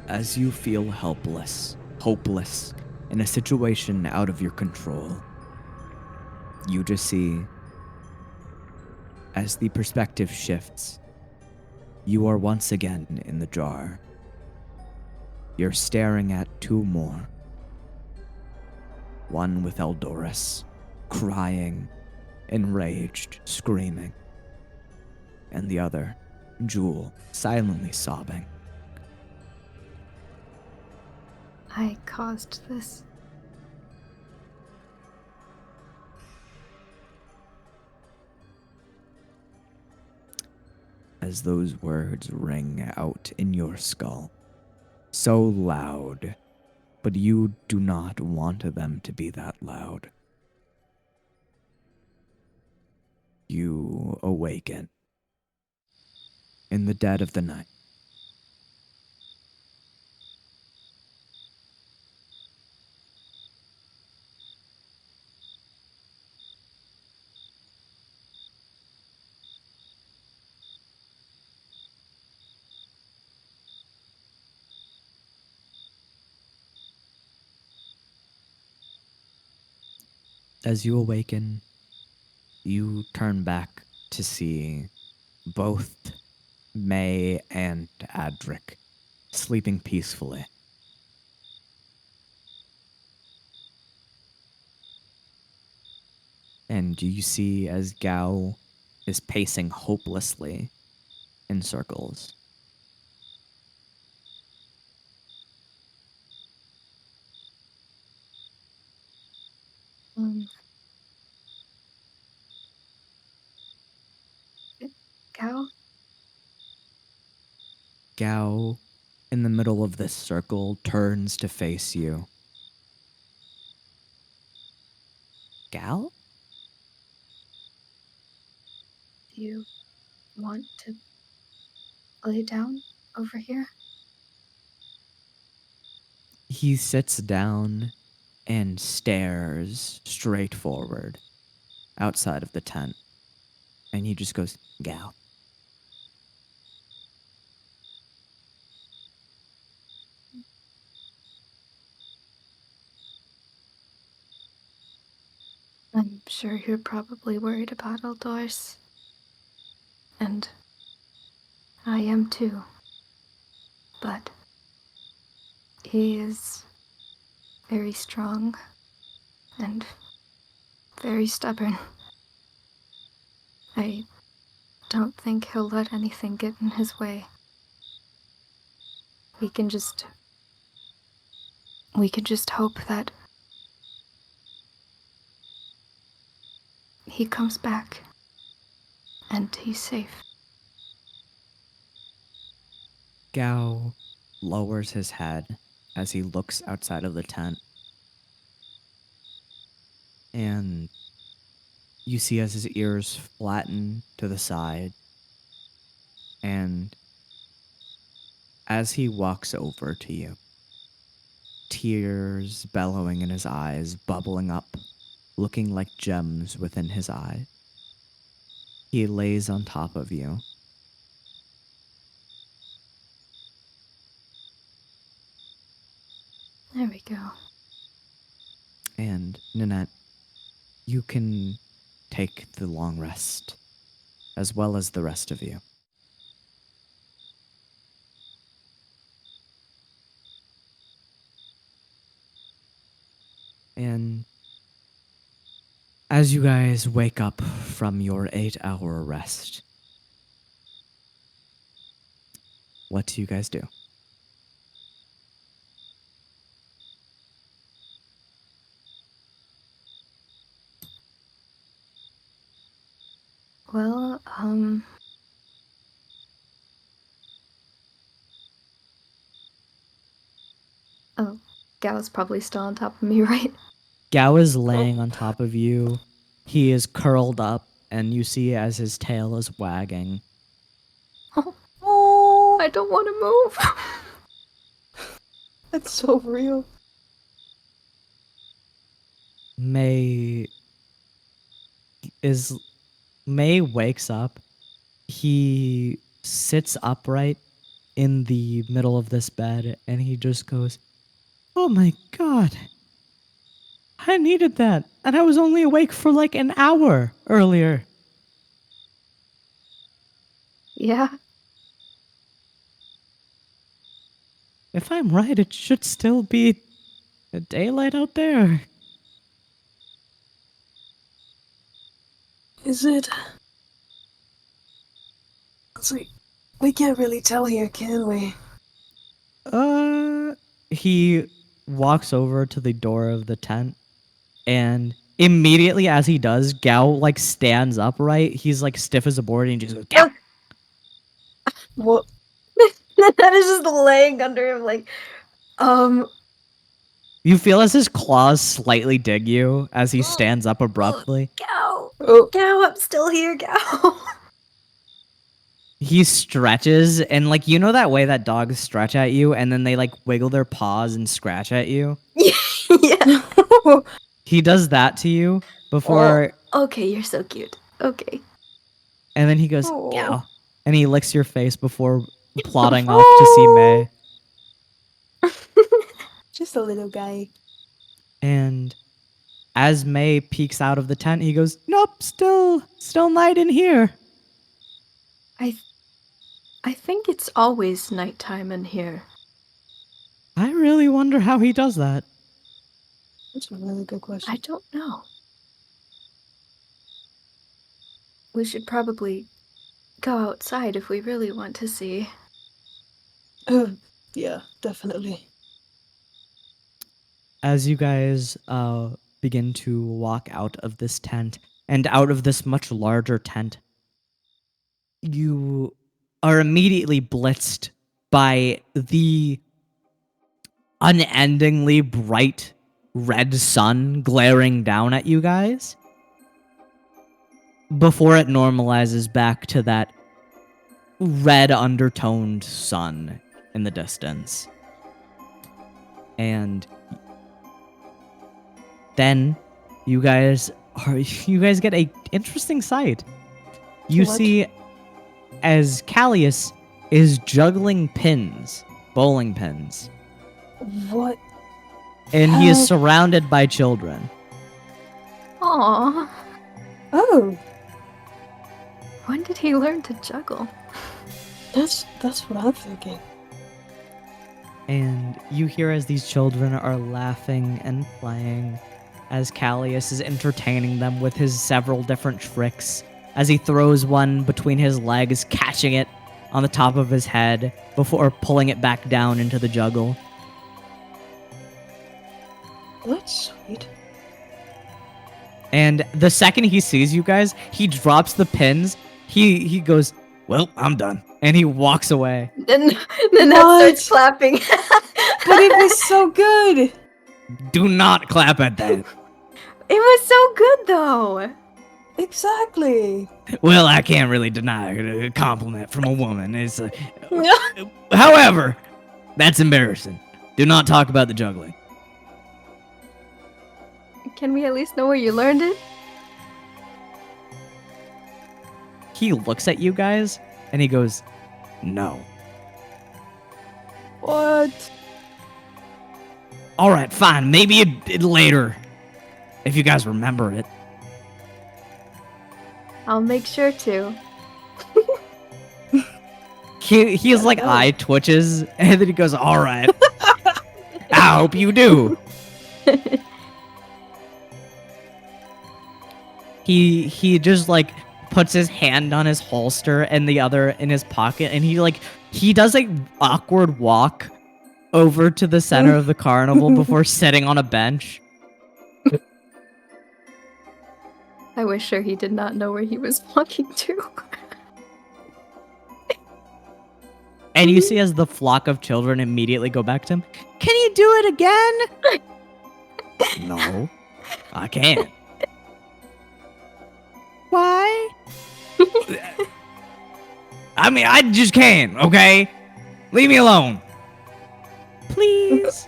A: As you feel helpless, hopeless, in a situation out of your control, you just see, as the perspective shifts, you are once again in the jar. You're staring at 2 more. One with Eldorus, crying, enraged, screaming. And the other, Jewel, silently sobbing.
B: I caused this.
D: as those words ring out in your skull. So loud, but you do not want them to be that loud. You awaken in the dead of the night. As you awaken, you turn back to see both May and Adric sleeping peacefully. And you see as Gao is pacing hopelessly in circles.
B: Um, Cow?
D: Gao, in the middle of this circle, turns to face you. Gao?
B: Do you want to lay down over here?
D: He sits down and stares straight forward outside of the tent. And he just goes, Gao.
B: I'm sure you're probably worried about Eldor's. And I am too. But he is very strong and very stubborn. I don't think he'll let anything get in his way. We can just hope that he comes back and he's safe.
D: Gao lowers his head as he looks outside of the tent. And you see as his ears flatten to the side. And as he walks over to you, tears bellowing in his eyes, bubbling up, looking like gems within his eye, he lays on top of you.
B: There we go.
D: And Nanette, you can take the long rest, as well as the rest of you. And as you guys wake up from your 8-hour rest, what do you guys do?
B: Well, oh, Gao's probably still on top of me, right?
A: Gao is laying on top of you. He is curled up, and you see as his tail is wagging.
B: Oh, I don't want to move.
C: That's so real.
A: May wakes up. He sits upright in the middle of this bed, and he just goes, "Oh my god. I needed that, and I was only awake for like an hour earlier."
B: Yeah,
A: If I'm right, it should still be daylight out there.
C: Is it? It's like, we can't really tell here, can we?
A: He walks over to the door of the tent, and immediately as he does, Gao like stands upright. He's like stiff as a board, and he just goes, "Gao!"
C: What?
B: That is just laying under him like,
A: You feel as his claws slightly dig you as he stands up abruptly.
B: Gow!
C: Oh,
B: Gow, I'm still here, Gow!
A: He stretches and like you know that way that dogs stretch at you and then they like wiggle their paws and scratch at you?
B: Yeah.
A: He does that to you before
B: Okay, you're so cute. Okay.
A: and then he goes,
B: Oh.
A: "Meow," and he licks your face before plodding off to see May.
C: just a little guy.
A: And as May peeks out of the tent, he goes, "Nope, still night in here."
B: I think it's always nighttime in here.
A: I really wonder how he does that.
C: That's a really good question.
B: I don't know. We should probably go outside if we really want to see.
C: Yeah, definitely.
A: As you guys begin to walk out of this tent and out of this much larger tent, you are immediately blitzed by the unendingly bright red sun glaring down at you guys before it normalizes back to that red undertoned sun in the distance. And then you guys get a interesting sight. You
C: What?
A: see as Callius is juggling pins, bowling pins,
C: What?
A: and he is
C: How?
A: surrounded by children.
B: Aww.
C: Oh,
B: When did he learn to juggle?
C: that's what I'm thinking.
A: And you hear as these children are laughing and playing, as Callius is entertaining them with his several different tricks, as he throws one between his legs, catching it on the top of his head before pulling it back down into the juggle.
C: That's sweet.
A: And the second he sees you guys, he drops the pins. He goes, "Well, I'm done," and he walks away.
B: Then that
C: What?
B: starts clapping.
C: But it was so good.
A: Do not clap at that.
B: It was so good though.
C: Exactly.
D: Well, I can't really deny a compliment from a woman. It's, however, that's embarrassing. Do not talk about the juggling.
B: Can we at least know where you learned it?
A: He looks at you guys and he goes,
D: No.
C: What?
D: All right, fine. Maybe later, if you guys remember it.
B: I'll make sure to.
A: He's like
C: know.
A: eye twitches and then he goes, "All right. I hope you do." He just like puts his hand on his holster and the other in his pocket, and he does a awkward walk over to the center of the carnival before sitting on a bench.
B: I was sure he did not know where he was walking to.
A: And you see as the flock of children immediately go back to him, "Can you do it again?"
D: No, I can't.
A: Why?
D: I mean, I just can't, okay? Leave me alone.
A: Please.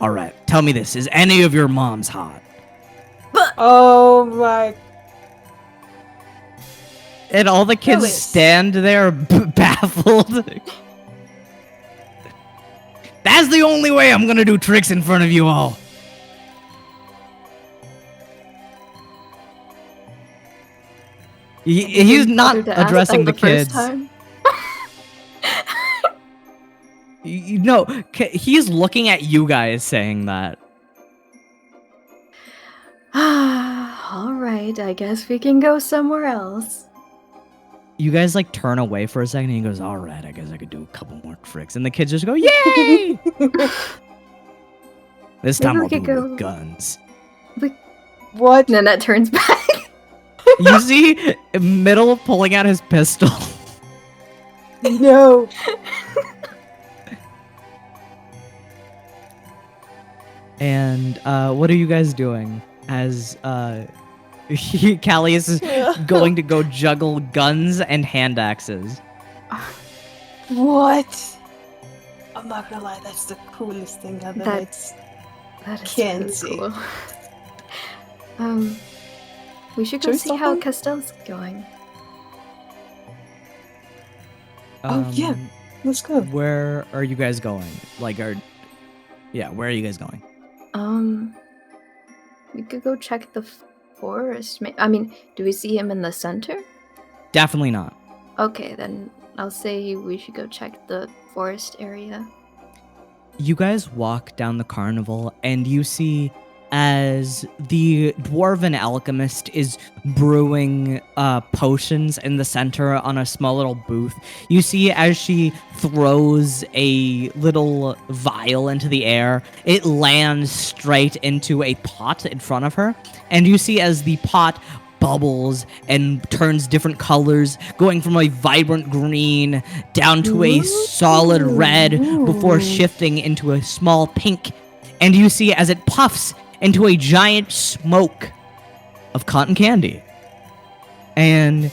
D: All right, tell me this. Is any of your moms hot?
C: Oh my.
A: And all the kids
C: Phyllis.
A: stand there baffled.
D: That's the only way I'm gonna do tricks in front of you all.
A: He's not
B: Bothered to ask
A: addressing the
B: that first
A: kids.
B: time.
A: No, he's looking at you guys saying that.
B: All right, I guess we can go somewhere else.
A: You guys like turn away for a second and he goes, "All right, I guess I could do a couple more tricks." And the kids just go, "Yay!"
D: This time
B: Maybe
D: I'll
B: we
D: do
B: could
D: it
B: go-
D: with guns.
C: What?
B: And then that turns back.
A: You see Middle pulling out his pistol.
C: No.
A: And what are you guys doing as Callius is going to go juggle guns and hand axes?
C: What? I'm not gonna lie, that's the coolest thing I've ever
B: That is
C: Can't
B: really
C: see.
B: cool. We should go
C: Should we
B: see
C: stop
B: how
C: him?
B: Castell's going.
C: Oh, yeah. Let's go.
A: Where are you guys going? Where are you guys going?
B: We could go check the forest. I mean, do we see him in the center?
A: Definitely not.
B: Okay, then I'll say we should go check the forest area.
A: You guys walk down the carnival and you see as the dwarven alchemist is brewing potions in the center on a small little booth. You see as she throws a little vial into the air, it lands straight into a pot in front of her. And you see as the pot bubbles and turns different colors, going from a vibrant green down to a solid red before shifting into a small pink. And you see as it puffs into a giant smoke of cotton candy. And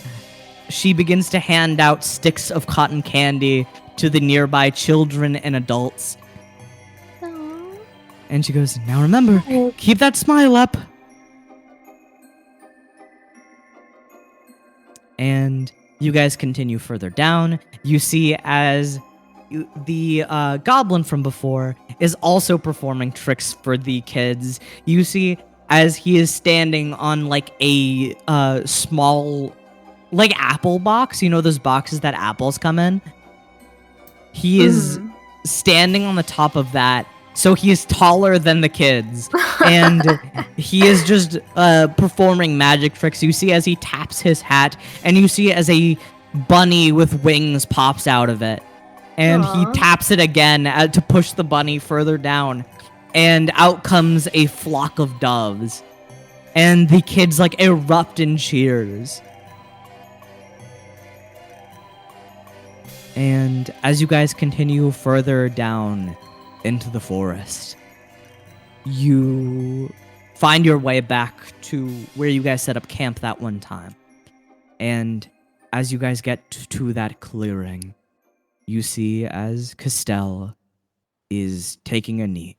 A: she begins to hand out sticks of cotton candy to the nearby children and adults.
B: Aww.
A: And she goes, "Now remember, keep that smile up." And you guys continue further down. You see as the goblin from before is also performing tricks for the kids. You see as he is standing on like a small like apple box. You know those boxes that apples come in? He is standing on the top of that. So he is taller than the kids, and he is just performing magic tricks. You see as he taps his hat, and you see as a bunny with wings pops out of it. And he
B: Aw.
A: taps it again to push the bunny further down, and out comes a flock of doves. And the kids like erupt in cheers. And as you guys continue further down into the forest, you find your way back to where you guys set up camp that one time. And as you guys get to that clearing, you see as Castell is taking a knee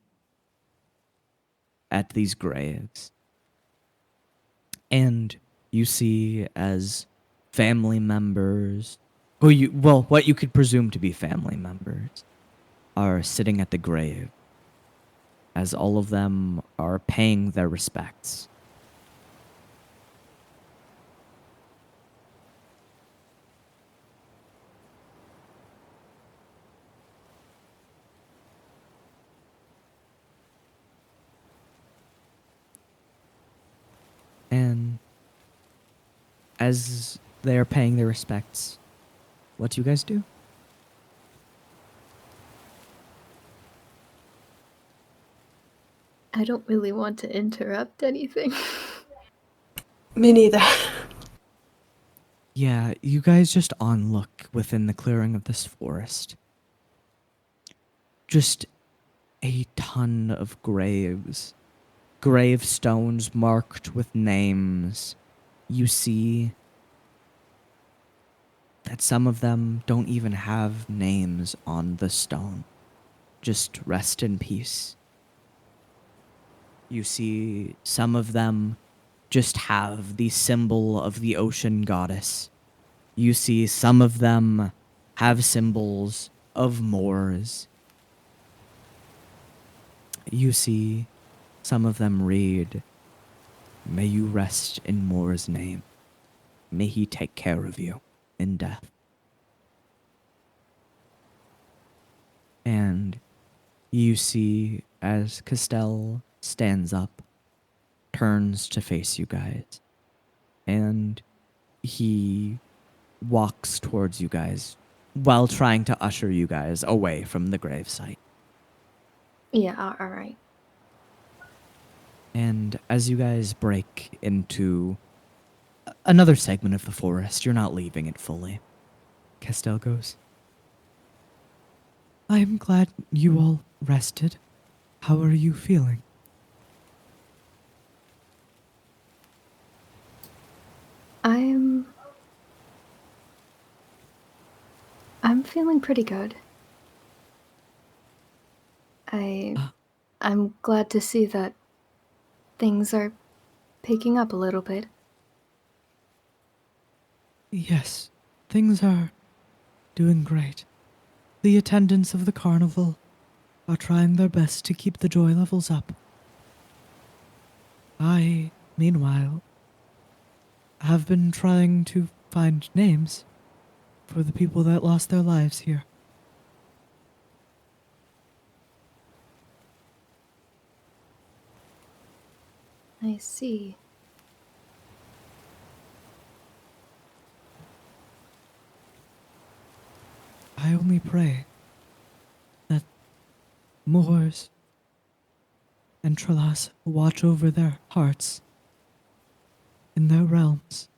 A: at these graves. And you see as family members, what you could presume to be family members, are sitting at the grave, as all of them are paying their respects. And as they are paying their respects, what do you guys do?
B: I don't really want to interrupt anything.
C: Me neither.
A: Yeah, you guys just onlook within the clearing of this forest. Just a ton of graves. Gravestones marked with names. You see that some of them don't even have names on the stone. Just rest in peace. You see some of them just have the symbol of the ocean goddess. You see some of them have symbols of Moors. You see some of them read, "May you rest in Moor's name. May he take care of you in death." And you see as Castell stands up, turns to face you guys, and he walks towards you guys while trying to usher you guys away from the gravesite.
B: Yeah, alright.
A: And as you guys break into another segment of the forest. You're not leaving it fully. Castell goes, I'm glad you all rested. How are you feeling?
B: I'm feeling pretty good. I'm glad to see that things are picking up a little bit.
A: Yes, things are doing great. The attendants of the carnival are trying their best to keep the joy levels up. I, meanwhile, have been trying to find names for the people that lost their lives here.
B: I see.
A: I only pray that Moors and Trelas watch over their hearts in their realms.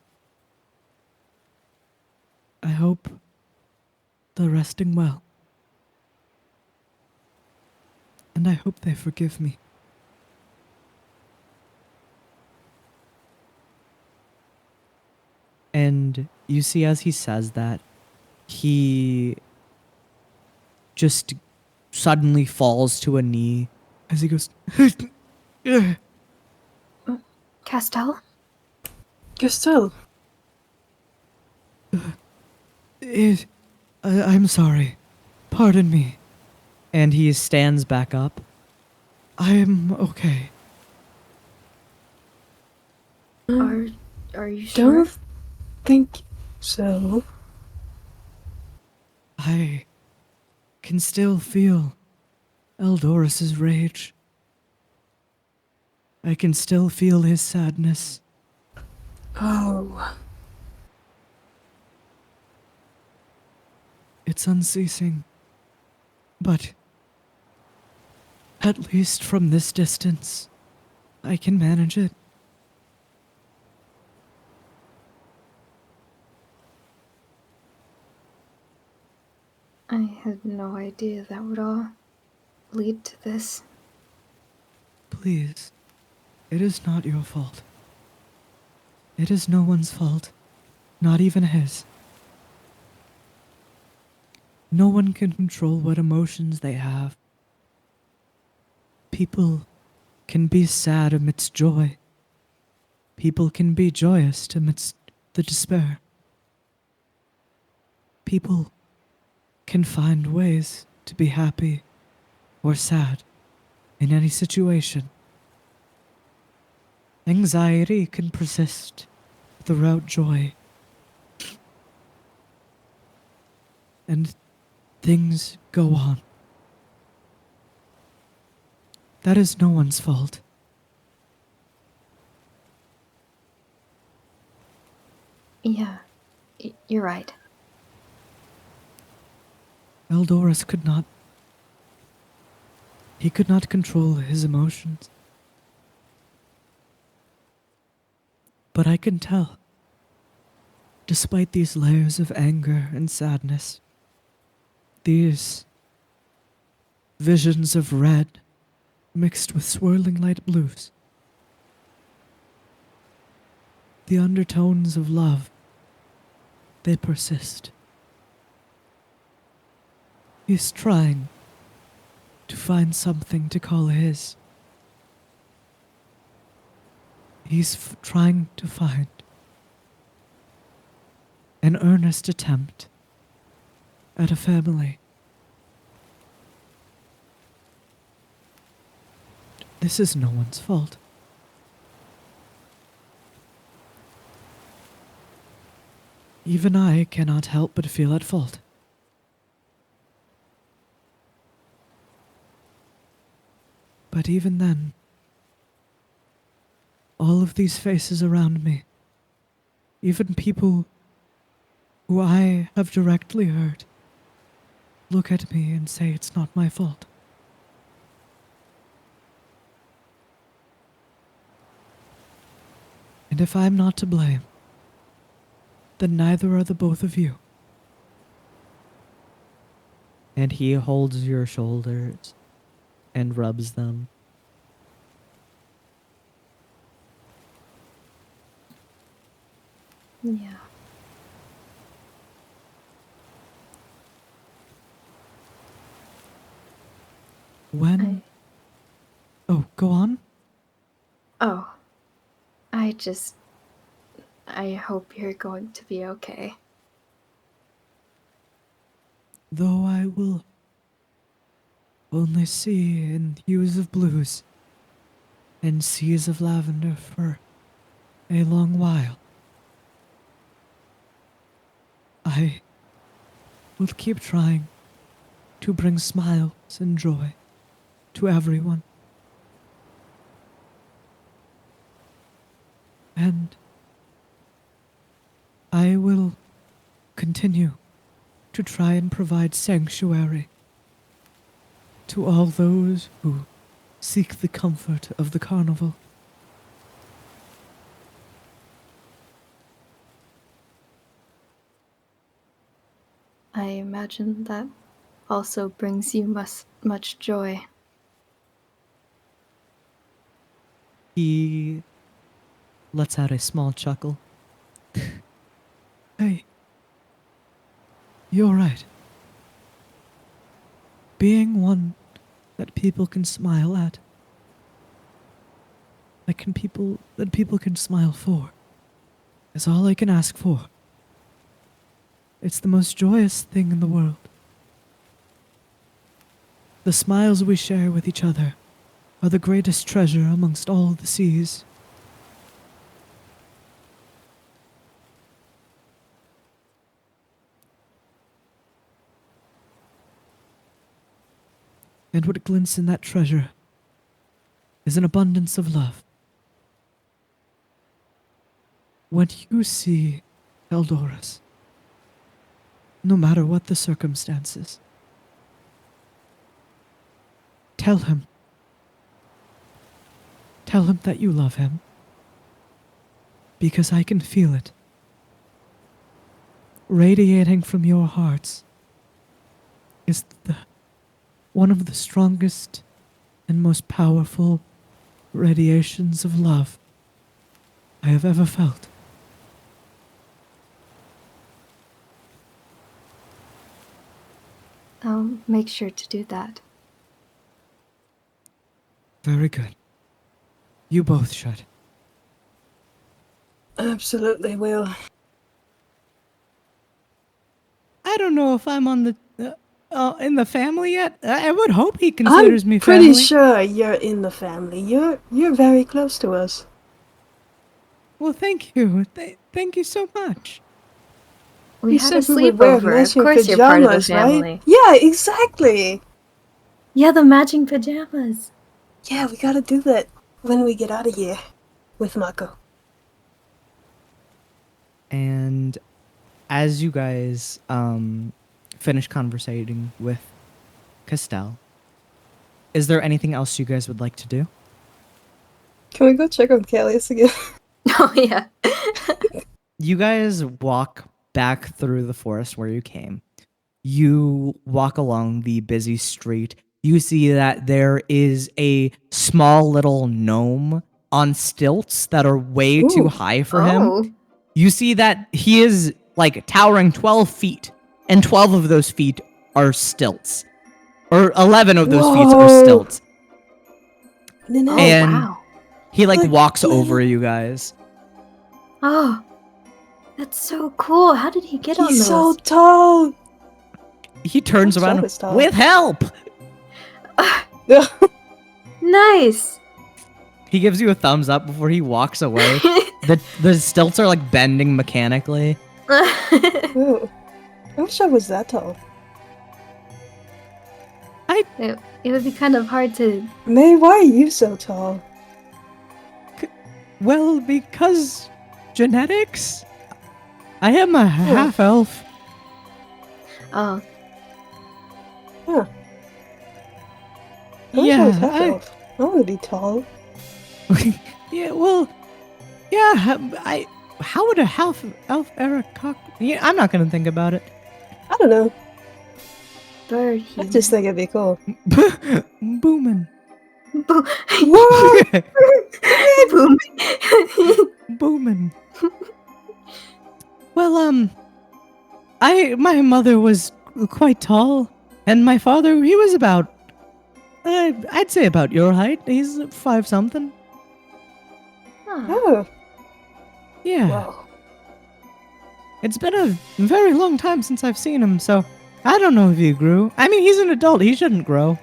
A: I hope they're resting well. And I hope they forgive me. And you see, as he says that, he just suddenly falls to a knee as he goes,
B: Castell?
C: Castell,
A: I'm sorry. Pardon me. And he stands back up. I'm okay.
B: Are you sure?
C: don't think so.
A: I can still feel Eldorus's rage. I can still feel his sadness.
C: Oh,
A: It's unceasing. But at least from this distance, I can manage it.
B: I had no idea that would all lead to this.
A: Please, it is not your fault. It is no one's fault, not even his. No one can control what emotions they have. People can be sad amidst joy. People can be joyous amidst the despair. People can find ways to be happy or sad in any situation. Anxiety can persist throughout joy. And things go on. That is no one's fault.
B: Yeah, you're right.
A: Eldorus could not. He could not control his emotions. But I can tell, despite these layers of anger and sadness, these visions of red mixed with swirling light blues, the undertones of love, they persist. He's trying to find something to call his. He's trying to find an earnest attempt at a family. This is no one's fault. Even I cannot help but feel at fault. But even then, all of these faces around me, even people who I have directly hurt, look at me and say it's not my fault. And if I'm not to blame, then neither are the both of you. And he holds your shoulders and rubs them.
B: Yeah.
A: When... Oh, go on.
B: Oh. I hope you're going to be okay.
A: Though I will only see in hues of blues and seas of lavender for a long while, I will keep trying to bring smiles and joy to everyone. And I will continue to try and provide sanctuary to all those who seek the comfort of the carnival.
B: I imagine that also brings you much joy.
A: He lets out a small chuckle. Hey, you're right. Being one that people can smile at, that people can smile for, is all I can ask for. It's the most joyous thing in the world. The smiles we share with each other are the greatest treasure amongst all the seas. And what glints in that treasure is an abundance of love. When you see Eldorus, no matter what the circumstances, tell him that you love him, because I can feel it radiating from your hearts is one of the strongest and most powerful radiations of love I have ever felt.
B: I'll make sure to do that.
A: Very good. You both should.
C: Absolutely will.
A: I don't know if I'm on the in the family yet. I would hope he considers me family.
C: I'm pretty sure you're in the family. You're very close to us.
A: Well, thank you. Thank you so much.
B: We
C: You
B: had a
C: said we would wear
B: sleepover. Of
C: matching
B: course you're part of the
C: pajamas, right?
B: family.
C: Yeah, exactly.
B: Yeah, the matching pajamas.
C: Yeah, we gotta do that when we get out of here with Mako.
A: And as you guys finish conversating with Castell, is there anything else you guys would like to do?
C: Can we go check on Callius again?
B: Oh, yeah.
A: You guys walk back through the forest where you came. You walk along the busy street. You see that there is a small little gnome on stilts that are way too high for him. You see that he is like towering 12 feet, and 12 of those feet are stilts. Or 11 of those feet are stilts.
B: Oh,
A: And
B: wow.
A: he like walks over you guys.
B: Oh, that's so cool. How did he get on those?
C: He's so tall.
A: He turns
C: I'm
A: around
C: so tall.
A: with help.
B: Nice.
A: He gives you a thumbs up before he walks away. The stilts are like bending mechanically.
C: Ooh. I wish I was that tall.
B: It would be kind of hard to...
C: May, why are you so tall?
A: Well, because genetics. I am a half elf.
B: Oh,
C: Huh. I
A: Yeah,
C: wish I was half elf. I want to be tall.
A: yeah. Well, yeah. How would a half elf Eric Yeah, I'm not gonna think about it.
C: I don't know.
B: Bird
C: I
B: human.
C: just think it'd be cool.
A: Boomin'.
C: What?
B: Boom.
A: Boomin'. Well, my mother was quite tall, and my father, he was about, I'd say about your height. He's 5 something.
B: Huh.
C: Oh,
A: Yeah.
C: wow.
A: It's been a very long time since I've seen him, so I don't know if he grew. I mean, he's an adult. He shouldn't grow.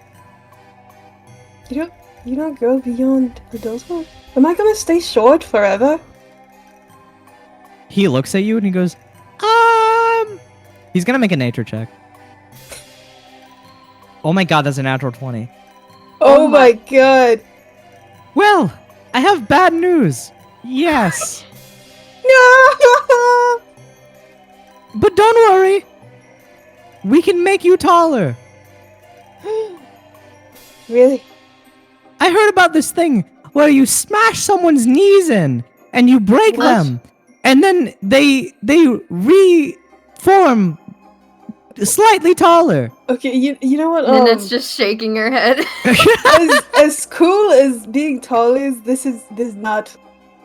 C: You don't grow beyond adulthood? Am I gonna stay short forever?
A: He looks at you and he goes, He's gonna make a nature check. Oh my god, that's a natural 20.
C: Oh my god.
A: Well, I have bad news. Yes.
C: No!
A: But don't worry. We can make you taller.
C: Really?
A: I heard about this thing where you smash someone's knees in and you break
B: What?
A: them. And then they reform slightly taller.
C: Okay, you know what?
B: Nanette's just shaking her head.
C: as cool as being tall is, this is not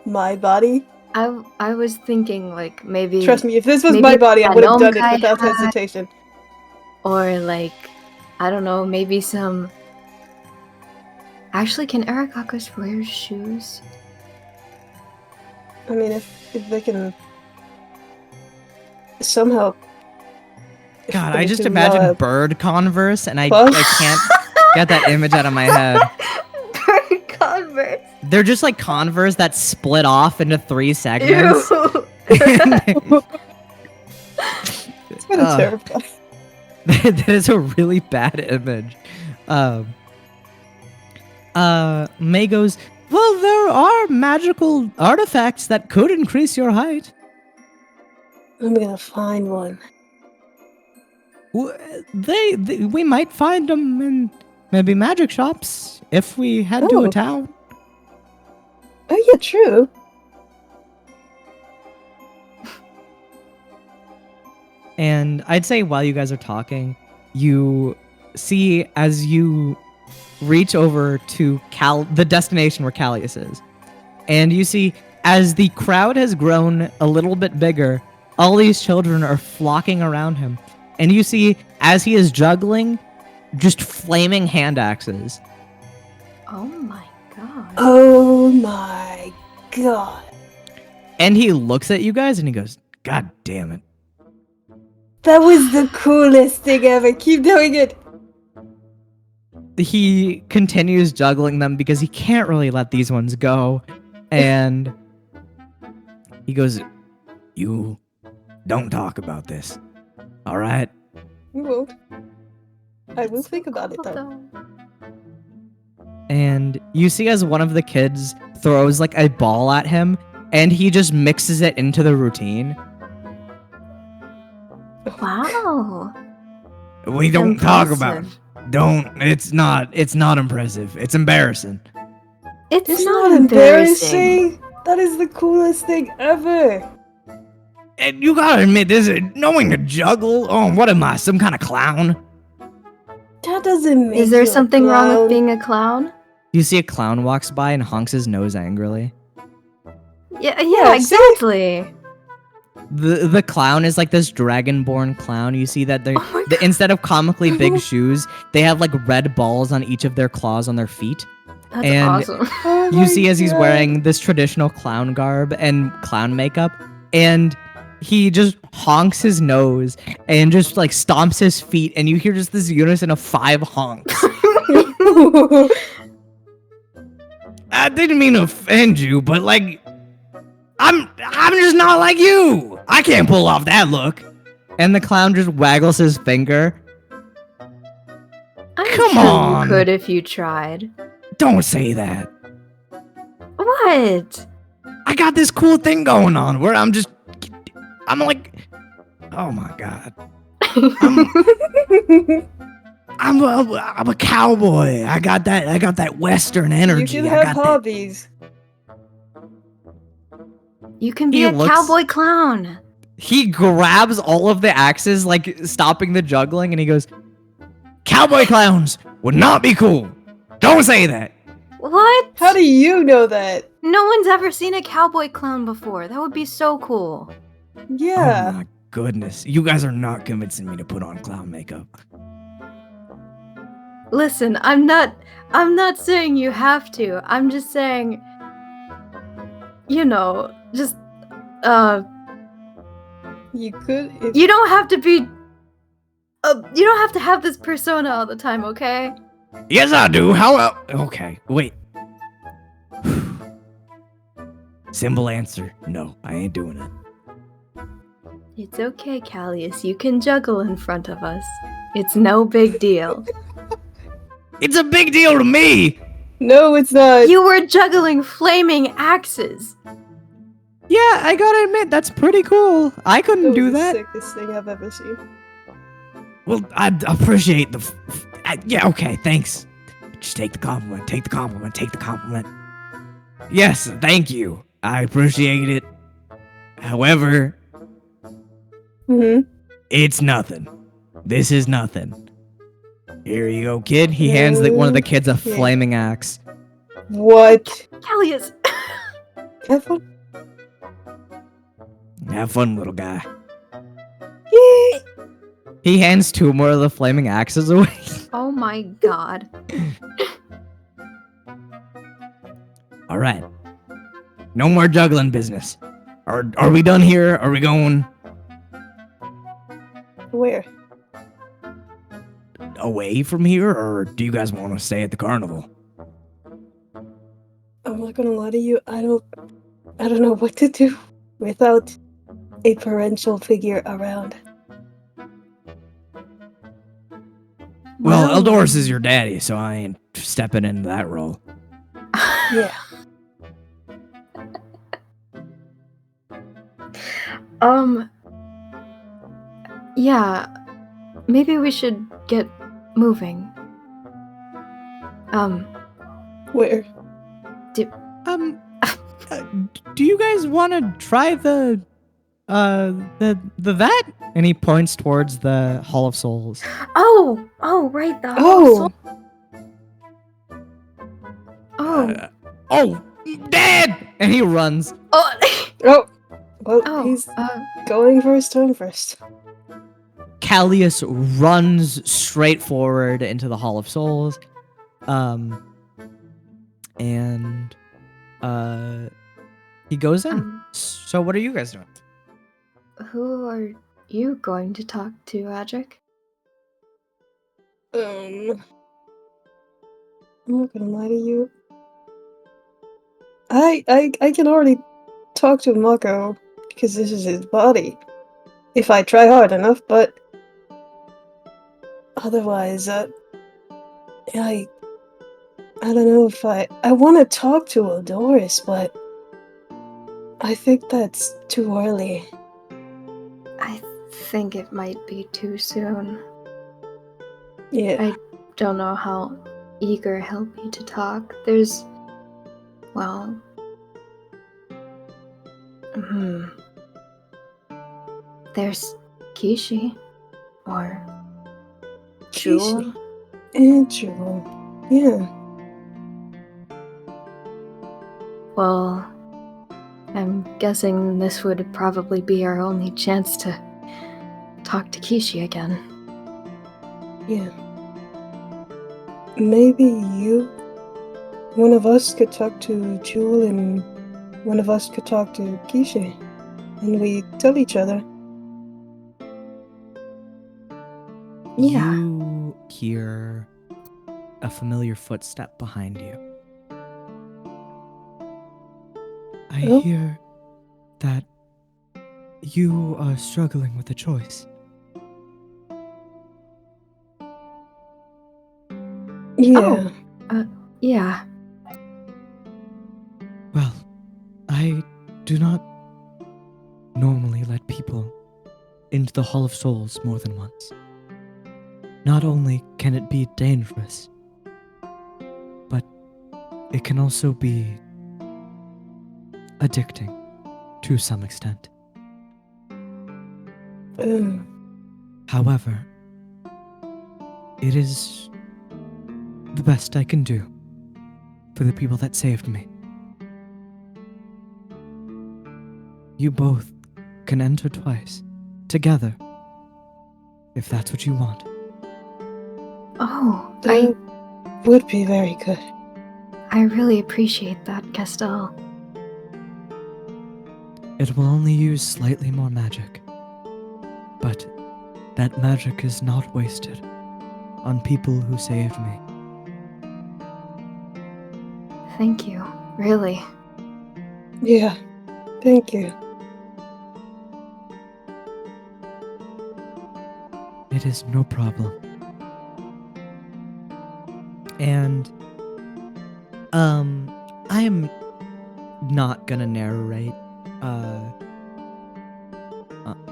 C: my body.
B: I was thinking like maybe
C: Trust me, if this was
B: maybe
C: my body, I
B: that
C: would have
B: gnome
C: done it
B: guy
C: without
B: had-
C: hesitation.
B: or like I don't know, maybe some. Actually, can Arakakos wear shoes?
C: I mean, if they can somehow. if
A: God,
C: they
A: I just
C: can,
A: imagine bird Converse and I
C: What?
A: can't get that image out of my head.
B: Bird Converse.
A: They're just like Converse that split off into 3 segments.
B: Ew.
C: It's kind of terrifying.
A: That is a really bad image. May goes, well, there are magical artifacts that could increase your height.
C: I'm gonna find one.
A: We might find them in maybe magic shops if we head to a
C: Oh.
A: town.
C: Oh yeah, true.
A: And I'd say while you guys are talking, you see as you reach over to the destination where Callius is. And you see as the crowd has grown a little bit bigger, all these children are flocking around him. And you see as he is juggling just flaming hand axes.
B: Oh my god.
C: Oh my god.
A: And he looks at you guys and he goes, God damn it.
C: That was the coolest thing ever. Keep doing it.
A: He continues juggling them because he can't really let these ones go. And he goes, you don't talk about this. All right?
C: We won't. I will think about it though.
A: And you see as one of the kids throws like a ball at him and he just mixes it into the routine.
B: Wow.
D: We don't talk about it.
B: Impressive.
D: Don't. It's not impressive. It's embarrassing.
B: It's,
C: It's
B: not
C: not
B: embarrassing.
C: embarrassing. That is the coolest thing ever.
D: And you gotta admit, this is knowing to juggle. Oh, what am I? Some kind of clown?
C: That doesn't make
B: Is there
C: you a
B: something wrong with
C: clown.
B: being a clown?
A: You see a clown walks by and honks his nose angrily.
B: Yeah,
C: Yeah, see?
B: exactly.
A: The clown is like this dragonborn clown. You see that
B: Oh my
A: instead of comically big shoes, they have like red balls on each of their claws on their feet.
B: That's
A: And
B: awesome.
C: Oh
A: You
C: my
A: see as he's
C: God.
A: wearing this traditional clown garb and clown makeup, and he just honks his nose and just like stomps his feet, and you hear just this unison of 5 honks.
D: I didn't mean to offend you, but like, I'm just not like you. I can't pull off that look.
A: And the clown just waggles his finger.
B: I'm
D: Come
B: sure
D: on.
B: you could if you tried.
D: Don't say that.
B: What?
D: I got this cool thing going on where I'm like, oh my god, I'm a cowboy. I got that Western energy.
C: You can
D: I
C: have
D: got that.
C: hobbies.
B: You can be
A: He
B: a
A: looks-
B: cowboy clown.
A: He grabs all of the axes, like stopping the juggling, and he goes, "Cowboy clowns would not be cool. Don't say that."
B: What?
C: How do you know that?
B: No one's ever seen a cowboy clown before. That would be so cool.
C: Yeah.
D: Oh my goodness. You guys are not convincing me to put on clown makeup.
B: Listen, I'm not saying you have to. I'm just saying, just
C: You could if
B: you don't have to be you don't have to have this persona all the time, okay?
D: Yes, I do. How? Okay, wait. Simple answer. No, I ain't doing it.
B: It's okay, Callius. You can juggle in front of us. It's no big deal.
D: It's a big deal to me.
C: No, it's not.
B: You were juggling flaming axes.
A: Yeah, I gotta admit, that's pretty cool. I couldn't
C: That was
A: do
C: the
A: that.
C: sickest thing I've ever seen.
D: Well, I appreciate the. Yeah, okay, thanks. Just take the compliment. Take the compliment. Take the compliment. Yes, thank you. I appreciate it. However,
C: Mm-hmm.
D: it's nothing. This is nothing. Here you go, kid.
A: He hands one of the kids a
C: Yeah.
A: flaming axe.
C: What?
B: Callius.
C: Have fun.
D: Have fun, little guy.
C: Yay!
A: He hands two more of the flaming axes away.
B: Oh my god.
D: All right. No more juggling business. Are we done here? Are we going
C: Where?
D: away from here, or do you guys want to stay at the carnival?
C: I'm not gonna lie to you. I don't know what to do without a parental figure around.
D: Well,
B: Well-
D: Eldorus is your daddy, so I ain't stepping into that role.
C: Yeah.
B: Yeah. Maybe we should get moving.
C: Where?
A: Do you guys want to try the that? And he points towards the Hall of Souls.
B: Oh, right, the
C: Oh.
B: Oh.
A: Dad! And he runs.
B: Oh.
C: Oh. Well,
B: Oh.
C: he's going for his turn first.
A: Callius runs straight forward into the Hall of Souls. And he goes in. So what are you guys doing?
B: Who are you going to talk to, Adric?
C: I'm not gonna lie to you. I can already talk to Mako because this is his body. If I try hard enough, but otherwise, I don't know if I want to talk to Eldorus, but I think that's too early.
B: I think it might be too soon.
C: Yeah.
B: I don't know how eager he'll be to talk. There's Kishi. Or Jewel.
C: And Jewel. Yeah.
B: Well, I'm guessing this would probably be our only chance to talk to Kishi again.
C: Yeah. Maybe one of us could talk to Jewel and one of us could talk to Kishi. And we tell each other.
B: Yeah.
A: You hear a familiar footstep behind you. I
C: Oh.
A: hear that you are struggling with a choice.
C: Yeah.
B: Yeah.
A: Well, I do not normally let people into the Hall of Souls more than once. Not only can it be dangerous, but it can also be addicting to some extent.
C: Uh,
A: However, it is the best I can do for the people that saved me. You both can enter twice, together, if that's what you want.
B: Oh,
C: that would be very good.
B: I really appreciate that, Castell.
A: It will only use slightly more magic, but that magic is not wasted on people who saved me.
B: Thank you, really.
C: Yeah, thank you.
A: It is no problem. And, I am not gonna narrate,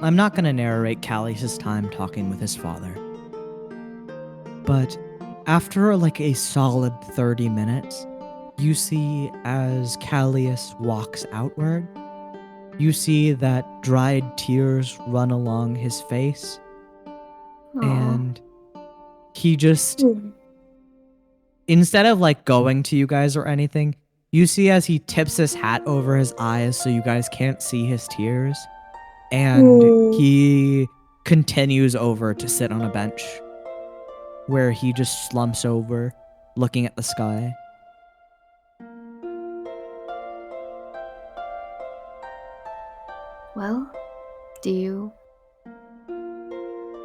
A: I'm not gonna narrate Callius's time talking with his father. But after like a solid 30 minutes, you see as Callius walks outward, you see that dried tears run along his face,
B: Aw.
A: and he just,
C: Hmm.
A: instead of like going to you guys or anything, you see as he tips his hat over his eyes so you guys can't see his tears, and he continues over to sit on a bench where he just slumps over, looking at the sky.
B: Well,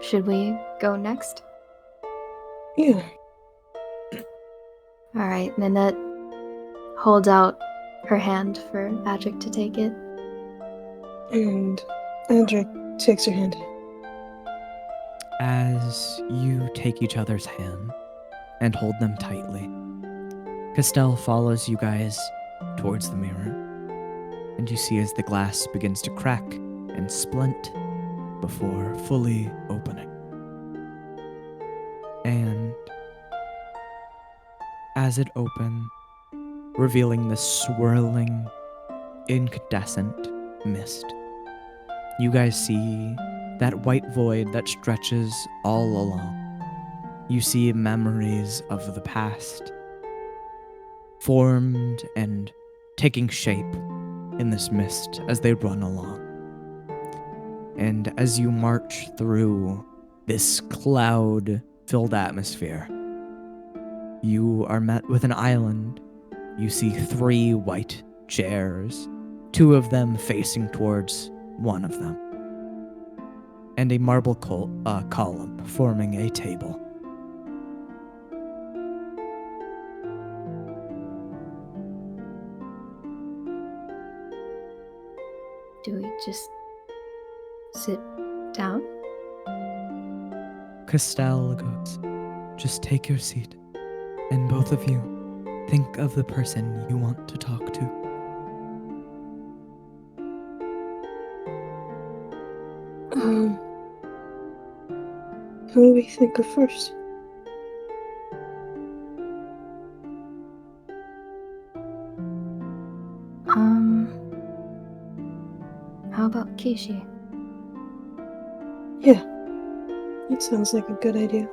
B: should we go next?
C: Yeah.
B: Alright, Nanette holds out her hand for Adric to take it.
C: And Adric takes her hand.
A: As you take each other's hand and hold them tightly, Castell follows you guys towards the mirror, and you see as the glass begins to crack and splint before fully opening. And as it opens, revealing this swirling, incandescent mist, you guys see that white void that stretches all along. You see memories of the past formed and taking shape in this mist as they run along. And as you march through this cloud-filled atmosphere, you are met with an island. You see 3 white chairs, 2 of them facing towards one of them, and a marble column forming a table.
B: Do we just sit down?
A: Castell goes, "Just take your seat, and both of you think of the person you want to talk to."
C: Who do we think of first?
B: How about Kishi?
C: Yeah, that sounds like a good idea.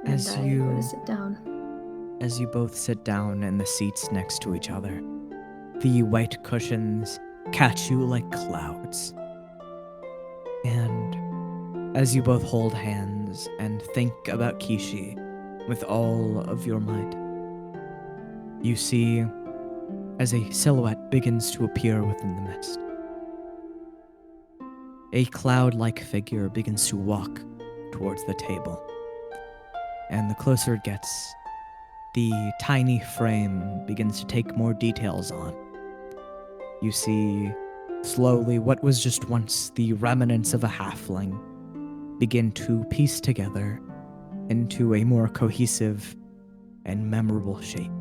A: As
B: and I
A: you-
B: go to sit down.
A: As you both sit down in the seats next to each other, the white cushions catch you like clouds. And as you both hold hands and think about Kishi with all of your might, you see as a silhouette begins to appear within the mist. A cloud-like figure begins to walk towards the table. And the closer it gets, the tiny frame begins to take more details on. You see slowly what was just once the remnants of a halfling begin to piece together into a more cohesive and memorable shape.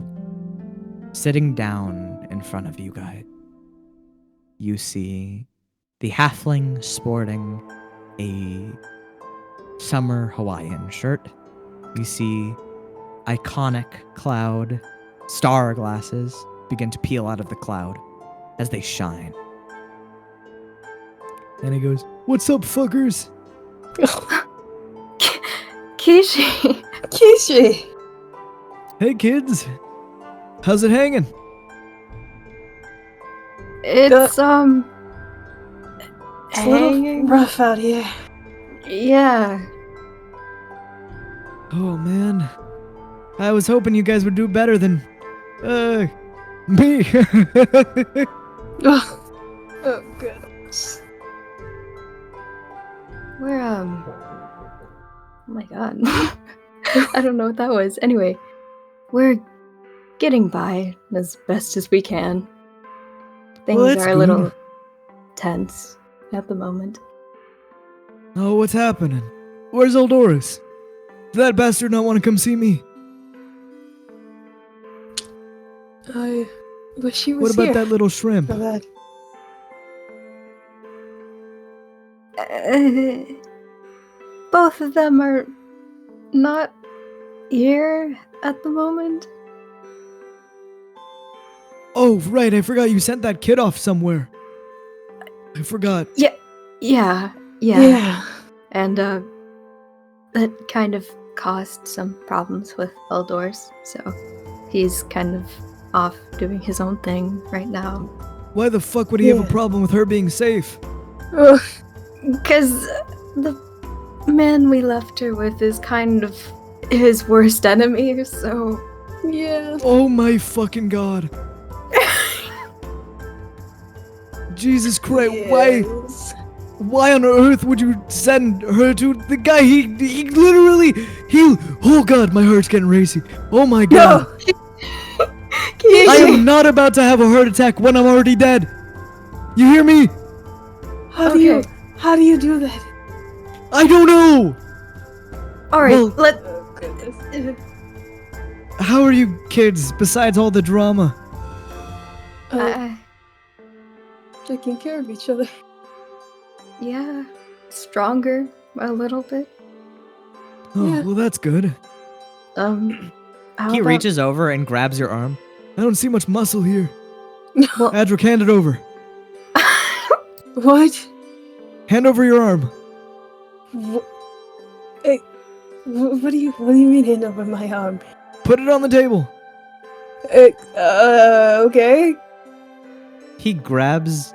A: Sitting down in front of you guys, you see the halfling sporting a summer Hawaiian shirt. You see iconic cloud star glasses begin to peel out of the cloud as they shine. And he goes, "What's up, fuckers?"
B: Kishi!
C: Kishi!
A: "Hey, kids. How's it hanging?"
B: It's,
C: It's a little
B: hanging.
C: rough out here.
B: Yeah.
A: "Oh, man. I was hoping you guys would do better than, me."
C: Ugh. Oh, goodness.
B: We're, oh my god. I don't know what that was. Anyway, we're getting by as best as we can. Things
A: Well, that's
B: are a
A: good.
B: little tense at the moment.
A: "Oh, what's happening? Where's Eldoris? Did that bastard not want to come see me?
C: I wish he was
A: What about
C: here
A: that little shrimp?"
C: for that.
B: Both of them are not here at the moment.
A: "Oh, right, I forgot you sent that kid off somewhere. I forgot."
B: Yeah.
C: Yeah.
B: And, that kind of caused some problems with Eldor's, so he's kind of off doing his own thing right now.
A: Why the fuck would he have a
C: Yeah.
A: problem with her being safe?
C: Ugh.
B: Because the man we left her with is kind of his worst enemy, so...
C: Yeah.
A: Oh my fucking god. Jesus Christ,
C: Yes.
A: why on earth would you send her to the guy? He literally, oh god, my heart's getting racy. Oh my god.
C: No.
A: I am not about to have a heart attack when I'm already dead. You hear me?
C: How do you do that?
A: I don't know.
B: Alright,
A: Well-
B: let...
C: Oh, goodness.
A: How are you kids, besides all the drama?
C: Taking care of each other.
B: Yeah, stronger a little bit.
A: Oh,
C: Yeah.
A: well that's good.
B: How
A: He
B: about-
A: reaches over and grabs your arm. I don't see much muscle here.
B: Well,
A: Adric, hand it over.
C: What?
A: Hand over your arm.
C: Hey, what do you mean hand over my arm?
A: Put it on the table.
C: Okay.
A: He grabs,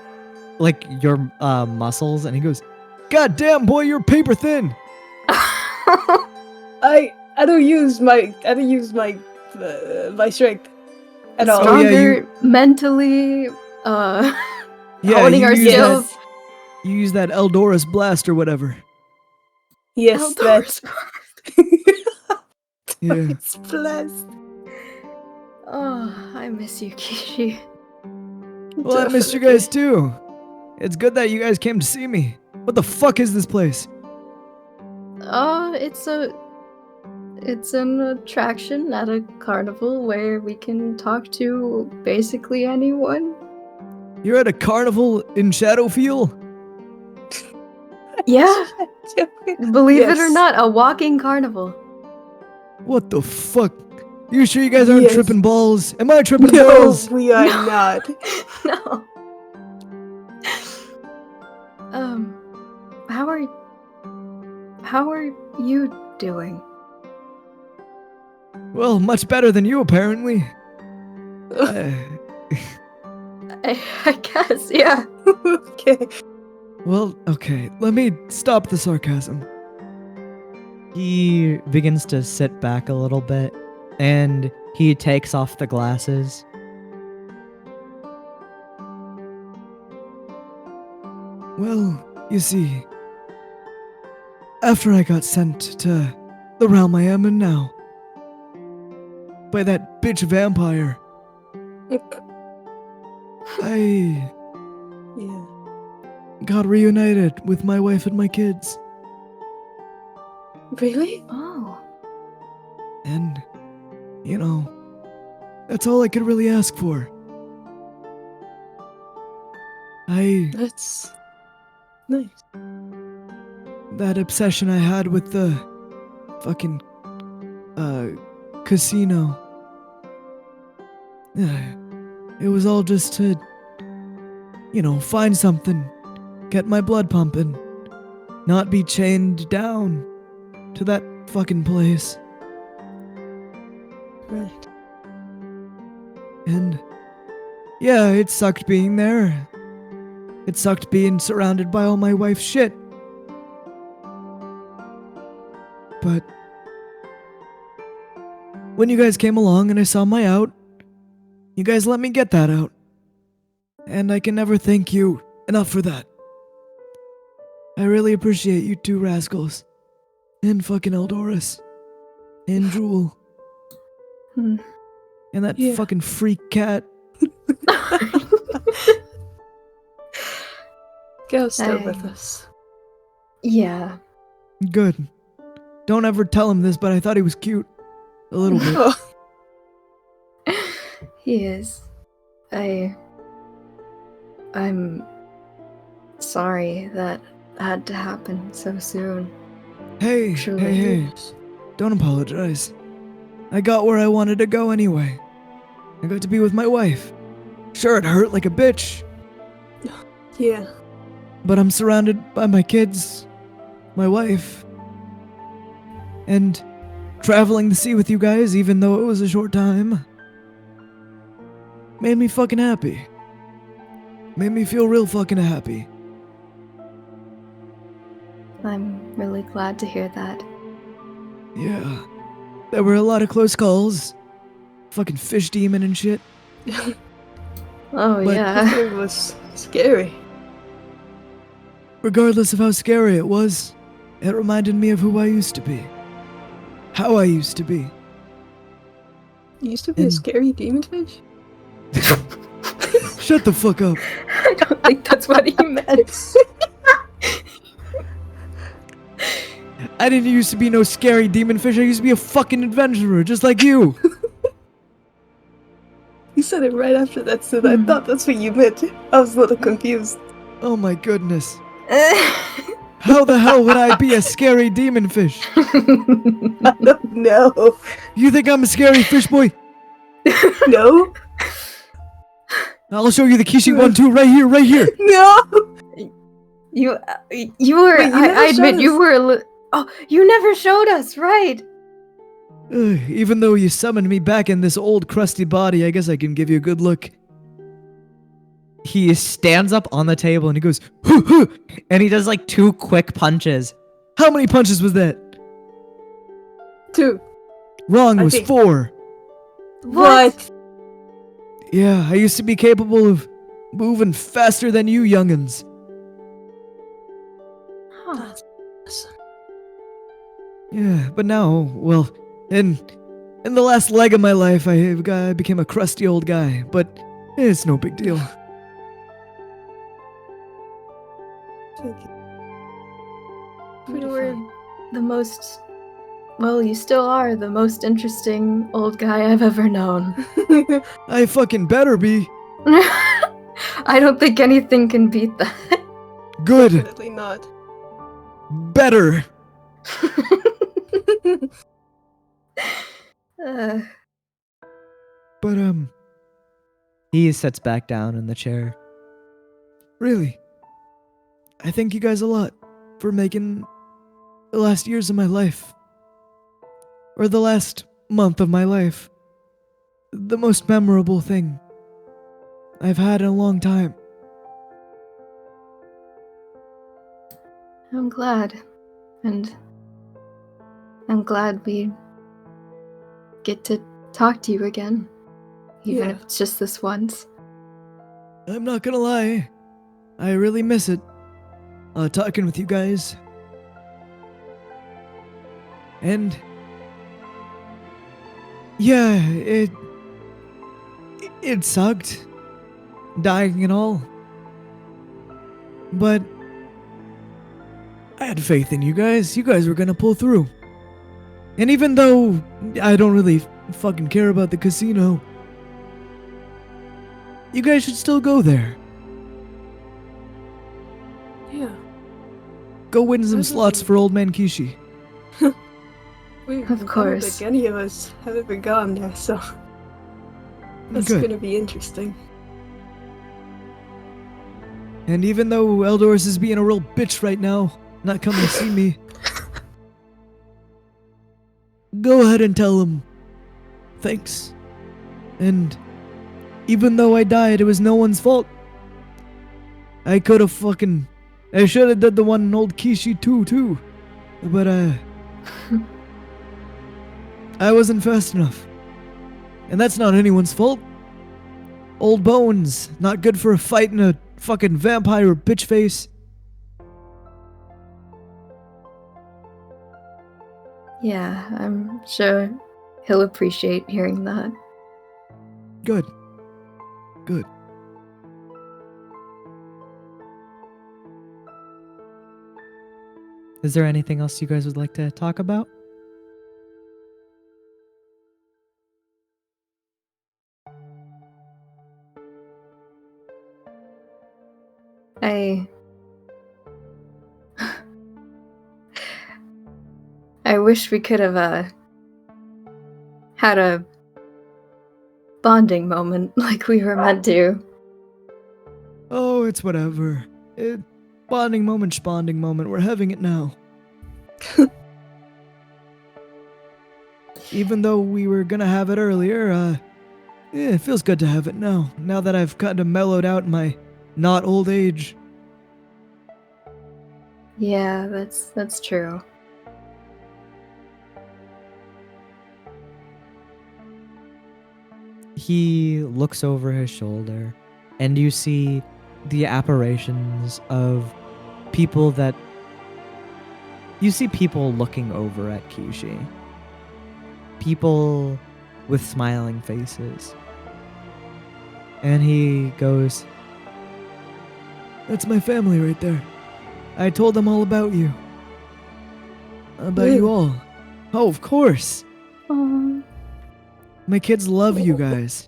A: like, your muscles and he goes, "God damn, boy, you're paper thin."
C: I don't use my my strength at all.
A: Oh, yeah,
B: stronger mentally, honing
A: you
B: our
A: use that-
B: skills.
A: You use that Eldoris blast or whatever.
C: Yes,
B: Eldor's-
A: Yeah.
C: it's blessed.
B: Oh, I miss you, Kishi.
A: Well, I missed you guys too. It's good that you guys came to see me. What the fuck is this place?
B: It's an attraction at a carnival where we can talk to basically anyone.
A: You're at a carnival in Shadowfield?
B: Yeah, believe it or
C: Yes.
B: not, a walking carnival.
A: What the fuck? You sure you guys aren't
C: Yes.
A: tripping balls? Am I tripping
C: No,
A: balls?
C: we are
B: No.
C: not.
B: No. How are you doing?
A: Well, much better than you apparently. Uh,
B: I guess, yeah.
C: Okay.
A: well, okay, let me stop the sarcasm. He begins to sit back a little bit and he takes off the glasses. Well, you see, after I got sent to the realm I am in now by that bitch vampire, I
C: Yeah.
A: got reunited with my wife and my kids.
C: Really?
B: Oh.
A: And, you know, that's all I could really ask for.
C: That's nice.
A: That obsession I had with the fucking, casino.
D: It was all just to, find something, get my blood pumping, not be chained down to that fucking place.
C: Right.
D: And yeah, it sucked being there. It sucked being surrounded by all my wife's shit. But when you guys came along and I saw my out, you guys let me get that out. And I can never thank you enough for that. I really appreciate you two rascals. And fucking Eldoris. And Jewel.
B: Hmm.
D: And that
C: Yeah.
D: fucking freak cat.
C: Gail's still
B: I-
C: with us.
B: Yeah.
D: Good. Don't ever tell him this, but I thought he was cute. A little bit.
C: Oh,
B: He is. I'm sorry that had to happen so soon.
D: Hey,
B: Truly.
D: hey. Don't apologize. I got where I wanted to go anyway. I got to be with my wife. Sure, it hurt like a bitch,
C: yeah.
D: but I'm surrounded by my kids, my wife, and traveling the sea with you guys, even though it was a short time, made me fucking happy. Made me feel real fucking happy.
B: I'm really glad to hear that.
D: Yeah. There were a lot of close calls. Fucking fish demon and shit.
B: Oh,
D: But-
B: yeah.
C: It was scary.
D: Regardless of how scary it was, it reminded me of who I used to be. How I used to be.
C: You used to be a
D: And-
C: scary demon fish?
D: Shut the fuck up.
B: I don't think that's what he meant.
D: I didn't used to be no scary demon fish. I used to be a fucking adventurer, just like you.
C: You said it right after that, so I thought that's what you meant. I was a little confused.
D: Oh my goodness. How the hell would I be a scary demon fish?
C: I don't know.
D: You think I'm a scary fish boy?
C: No?
D: I'll show you the Kishi 1-2 right here, right here.
C: No!
B: You were.
C: Wait, you never
B: I admit
C: showed
B: you
C: us.
B: were. Oh, you never showed us, right?
D: Even though you summoned me back in this old crusty body, I guess I can give you a good look.
A: He stands up on the table and he goes, "Hoo, hoo," and he does like 2 quick punches.
D: How many punches was that?
C: 2.
D: Wrong, it
C: I
D: was
C: think-
D: 4.
C: What?
D: Yeah, I used to be capable of moving faster than you youngins.
B: Huh.
C: That's awesome.
D: Yeah, but now, well, in the last leg of my life, I became a crusty old guy, but it's no big deal.
C: Thank you.
B: You
C: Pretty
B: were
C: fun.
B: the most. Well, you still are the most interesting old guy I've ever known.
D: I fucking better be.
B: I don't think anything can beat that.
D: Good.
C: Definitely not.
D: Better.
B: Uh,
D: But,
A: He sits back down in the chair.
D: really, I thank you guys a lot for making the last years of my life, or the last month of my life, the most memorable thing I've had in a long time.
B: I'm glad. And I'm glad we get to talk to you again. Even
C: Yeah.
B: if it's just this once.
D: I'm not gonna lie, I really miss it. Talking with you guys. And yeah, it sucked, dying and all. But I had faith in you guys. You guys were gonna pull through. And even though I don't really fucking care about the casino, you guys should still go there.
C: Yeah.
D: Go win some
C: That's
D: slots
C: okay.
D: for old man Kishi.
C: We,
B: Of
C: I
B: course.
C: don't think any of us have ever gone there, so that's
D: Good.
C: gonna be interesting.
D: And even though Eldorus is being a real bitch right now, not coming to see me, go ahead and tell him thanks. And even though I died, it was no one's fault. I should have did the one in old Kishi too. But I wasn't fast enough. And that's not anyone's fault. Old bones, not good for a fight in a fucking vampire bitch face.
B: Yeah, I'm sure he'll appreciate hearing that.
D: Good. Good.
A: Is there anything else you guys would like to talk about?
B: I wish we could have had a bonding moment like we were meant to.
D: Oh, it's whatever. Bonding moment. We're having it now. Even though we were gonna have it earlier, it feels good to have it now. Now that I've kind of mellowed out my not old age.
B: Yeah, that's true.
A: He looks over his shoulder, and you see the apparitions of people that... You see people looking over at Kishi. People with smiling faces. And he goes,
D: That's my family right there. I told them all about you. About you all. Oh, of course.
B: Aww.
D: My kids love you guys.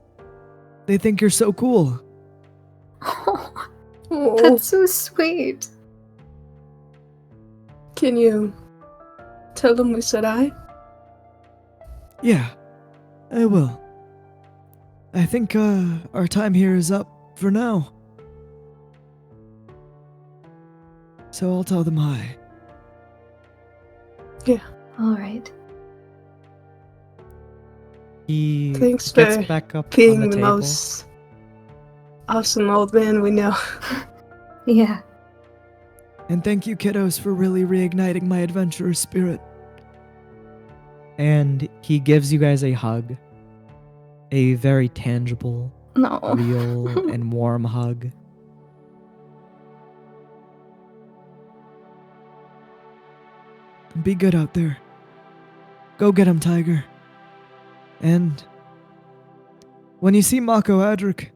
D: They think you're so cool.
C: Oh,
B: That's so sweet.
C: can you tell them we said hi?
D: Yeah, I will. I think our time here is up for now. So I'll tell them hi.
B: All right.
A: he
C: Thanks
A: gets
C: for
A: back up on
C: Being
A: the
C: the
A: table.
C: most awesome old man we know.
B: Yeah.
D: And thank you, kiddos, for really reigniting my adventurous spirit.
A: And he gives you guys a hug. A very tangible,
B: No.
A: real, and warm hug.
D: Be good out there. Go get him, Tiger. And when you see Mako Adric,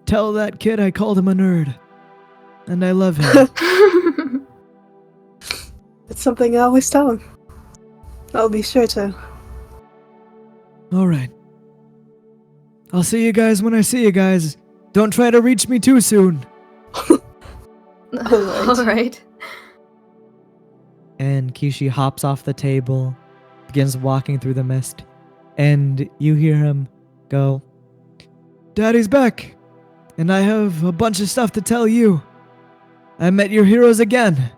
D: tell that kid I called him a nerd. And I love him.
C: It's something I always tell him. I'll be sure to.
D: Alright. I'll see you guys when I see you guys. Don't try to reach me too soon.
B: All right.
A: And Kishi hops off the table, begins walking through the mist, and you hear him go,
D: Daddy's back. And I have a bunch of stuff to tell you. I met your heroes again.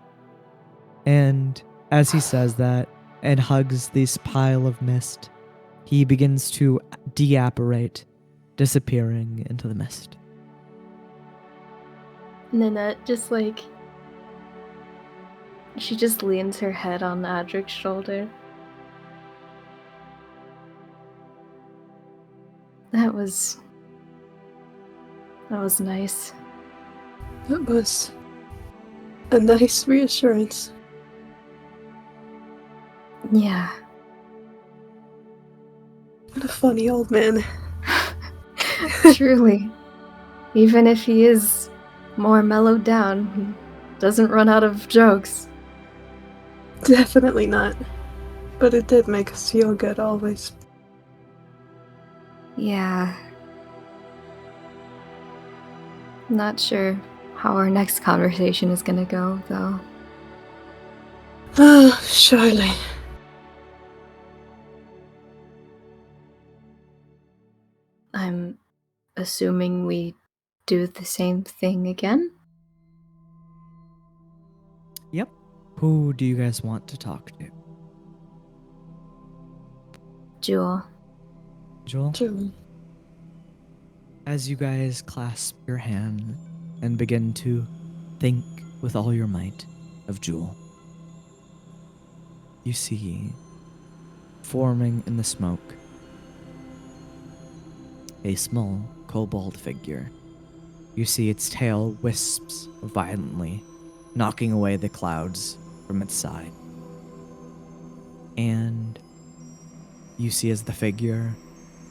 A: and as he says that and hugs this pile of mist, he begins to deapparate, disappearing into the mist.
B: Nanette just she just leans her head on Adric's shoulder. That was nice.
C: That was a nice reassurance.
B: Yeah.
C: What a funny old man.
B: Truly. Even if he is more mellowed down, he doesn't run out of jokes.
C: Definitely not. But it did make us feel good always.
B: Yeah. Not sure how our next conversation is gonna go, though.
C: Ah, surely.
B: I'm assuming we do the same thing again?
A: Who do you guys want to talk to?
B: Jewel.
A: Joel?
C: True.
A: As you guys clasp your hand and begin to think with all your might of Jewel, you see forming in the smoke a small kobold figure. You see its tail wisps violently, knocking away the clouds from its side. And you see as the figure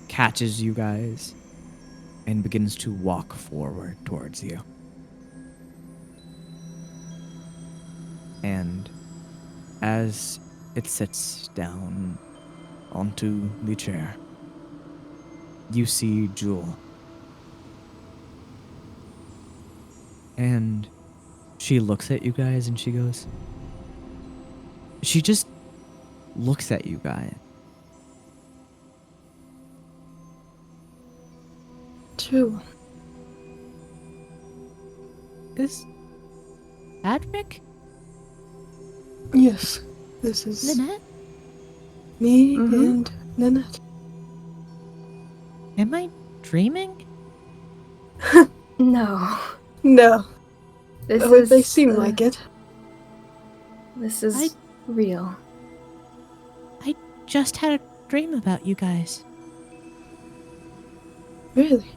A: catches you guys and begins to walk forward towards you. And as it sits down onto the chair, you see Jewel. And she looks at you guys and she goes, she just looks at you guys.
C: True.
A: Is Adric?
C: Yes. This is
A: Lynette?
C: me
B: Mhm.
C: and Nanette.
A: Am I dreaming?
B: No.
C: No.
B: This
C: Oh,
B: is
C: they seem like it.
B: This is
A: I-
B: real.
A: I just had a dream about you guys.
C: Really?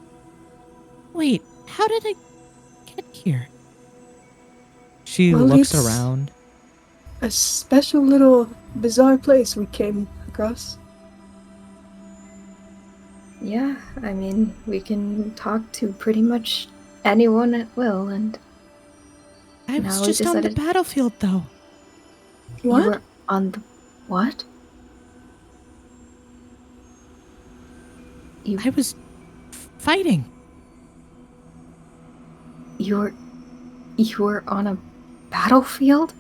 A: Wait, how did I get here? She
C: Well,
A: looks
C: it's-
A: around.
C: A special little bizarre place we came across.
B: Yeah, I mean, we can talk to pretty much anyone at will, and
A: I was
B: Now we
A: just on the
B: decided-
A: battlefield, though.
C: What?
B: you were on the what?
A: I was fighting.
B: You were on a battlefield?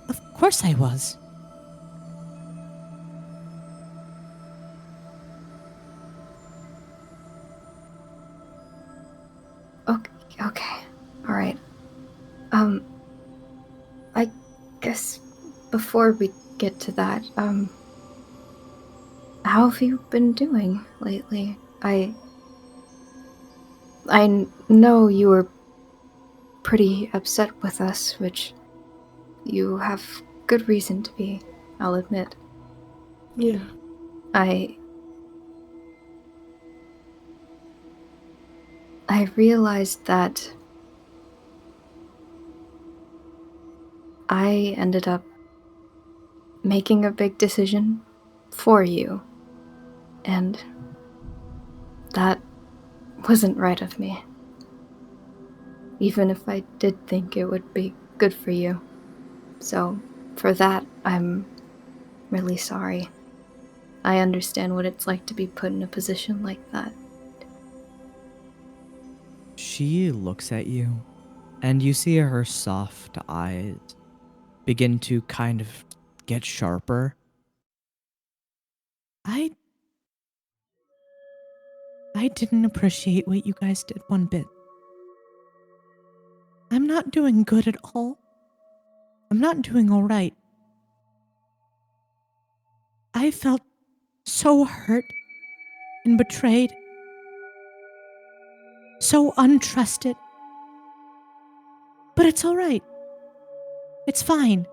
A: Of course I was.
B: Okay. All right. I guess before we get to that, how have you been doing lately? I know you were pretty upset with us, which you have good reason to be, I'll admit.
C: Yeah.
B: I realized that I ended up making a big decision for you, and that wasn't right of me. Even if I did think it would be good for you. So, for that, I'm really sorry. I understand what it's like to be put in a position like that.
A: She looks at you, and you see her soft eyes begin to kind of get sharper. I didn't appreciate what you guys did one bit. I'm not doing good at all. I'm not doing all right. I felt so hurt and betrayed, so untrusted. But it's all right. It's fine.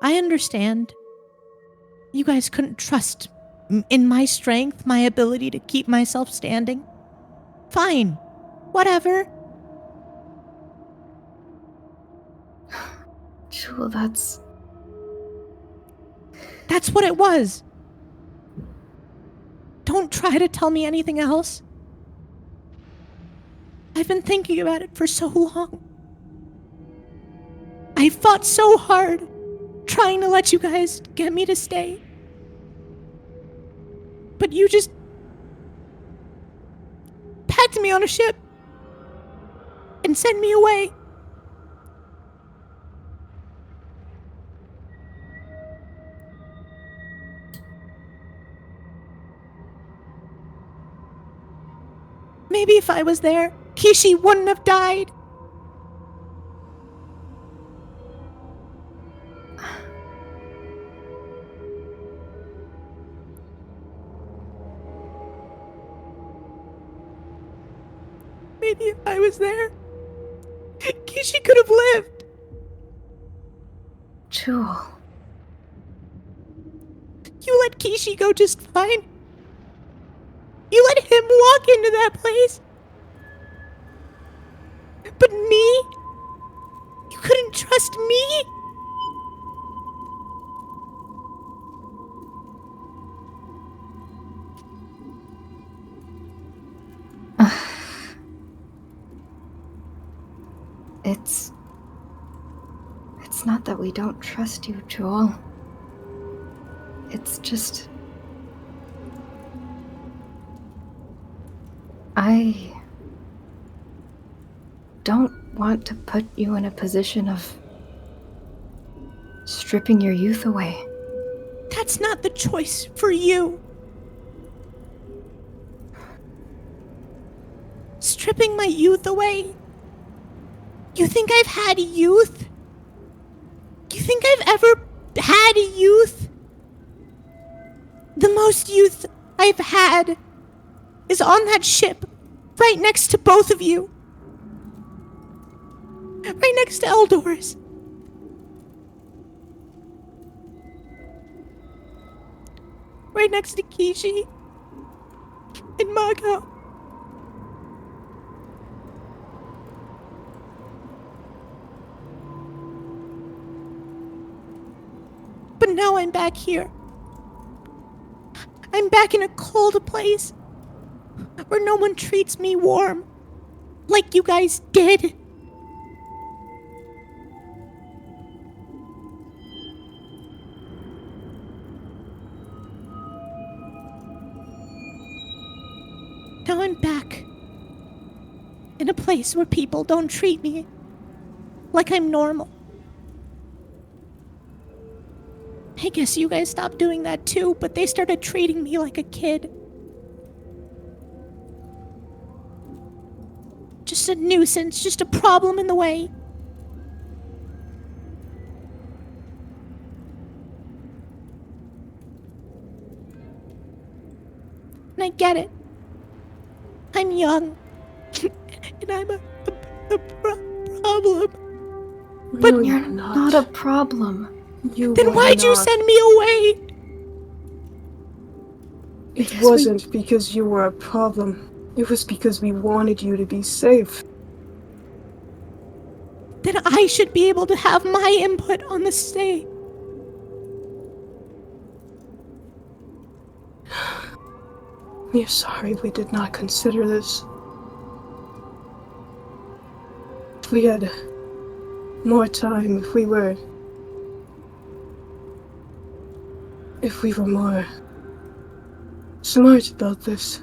A: I understand. You guys couldn't trust in my strength, my ability to keep myself standing. Fine. Whatever.
B: Jewel, that's
A: That's what it was. Don't try to tell me anything else. I've been thinking about it for so long. I fought so hard trying to let you guys get me to stay. But you just packed me on a ship and sent me away. Maybe if I was there, Kishi wouldn't have died. maybe if I was there, Kishi could have lived.
B: Jewel.
A: You let Kishi go just fine. You let him walk into that place. But me? You couldn't trust me?
B: It's not that we don't trust you, Joel. It's just... I don't want to put you in a position of stripping your youth away.
A: That's not the choice for you. Stripping my youth away? You think I've had youth? You think I've ever had youth? The most youth I've had is on that ship, right next to both of you. Right next to Eldor's. Right next to Kishi and Mako. But now I'm back here. I'm back in a cold place where no one treats me warm like you guys did. Now I'm back in a place where people don't treat me like I'm normal. I guess you guys stopped doing that too, but they started treating me like a kid. Just a nuisance, just a problem in the way. And I get it. I'm young. And I'm a problem.
C: But
B: No, you're not a problem.
A: Then why'd you send me away?
C: It wasn't because you were a problem. It was because we wanted you to be safe.
A: Then I should be able to have my input on the stay.
C: We're sorry we did not consider this. If we had more time, if we were more smart about this.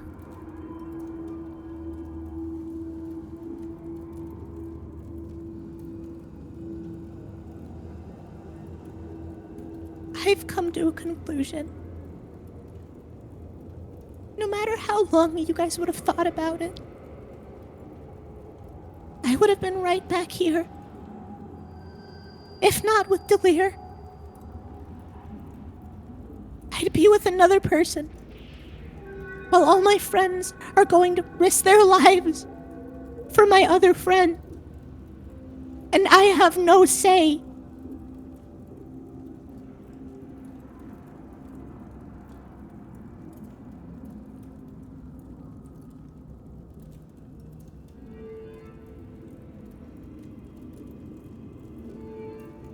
A: I've come to a conclusion. No matter how long you guys would have thought about it, I would have been right back here. If not with Delir, I'd be with another person. While all my friends are going to risk their lives for my other friend. And I have no say.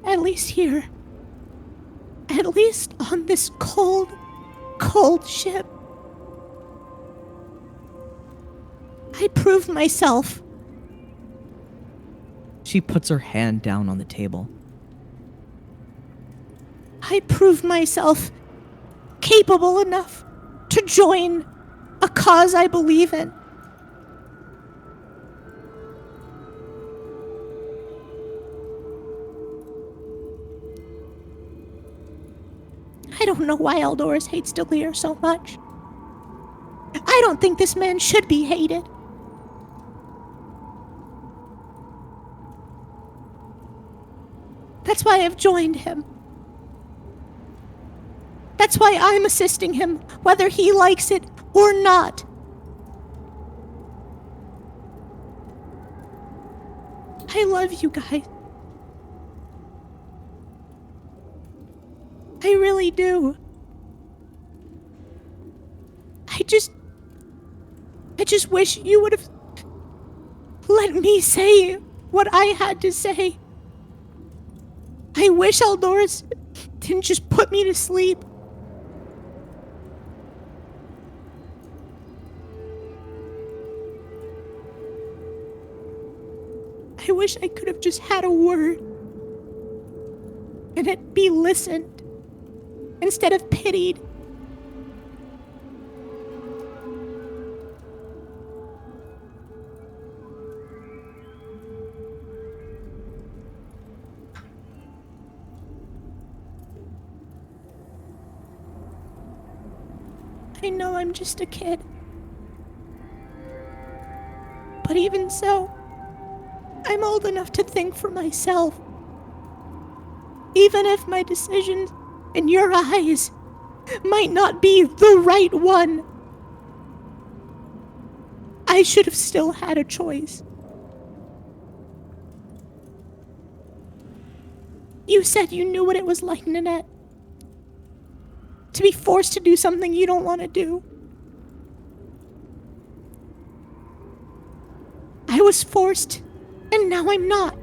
A: At least here. At least on this cold, cold ship. I proved myself.
D: She puts her hand down on the table.
A: I proved myself capable enough to join a cause I believe in. I don't know why Eldorus hates Delir so much. I don't think this man should be hated. That's why I've joined him. That's why I'm assisting him, whether he likes it or not. I love you guys. I really do. I just wish you would have let me say what I had to say. I wish Eldorus didn't just put me to sleep. I wish I could have just had a word and it be listened instead of pitied. I know I'm just a kid. But even so, I'm old enough to think for myself. Even if my decisions, in your eyes, might not be the right one, I should have still had a choice. You said you knew what it was like, Nanette. To be forced to do something you don't want to do. I was forced, and now I'm not.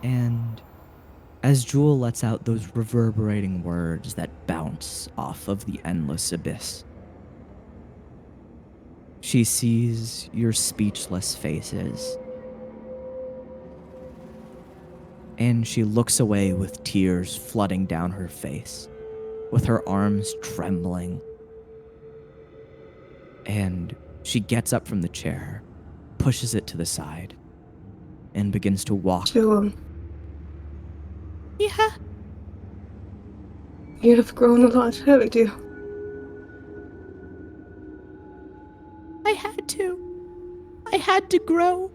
D: And as Jewel lets out those reverberating words that bounce off of the endless abyss, she sees your speechless faces. And she looks away with tears flooding down her face, with her arms trembling. And she gets up from the chair, pushes it to the side, and begins to walk.
C: Jewel,
A: Yeah,
C: you have grown a lot, haven't you?
A: I had to. I had to grow,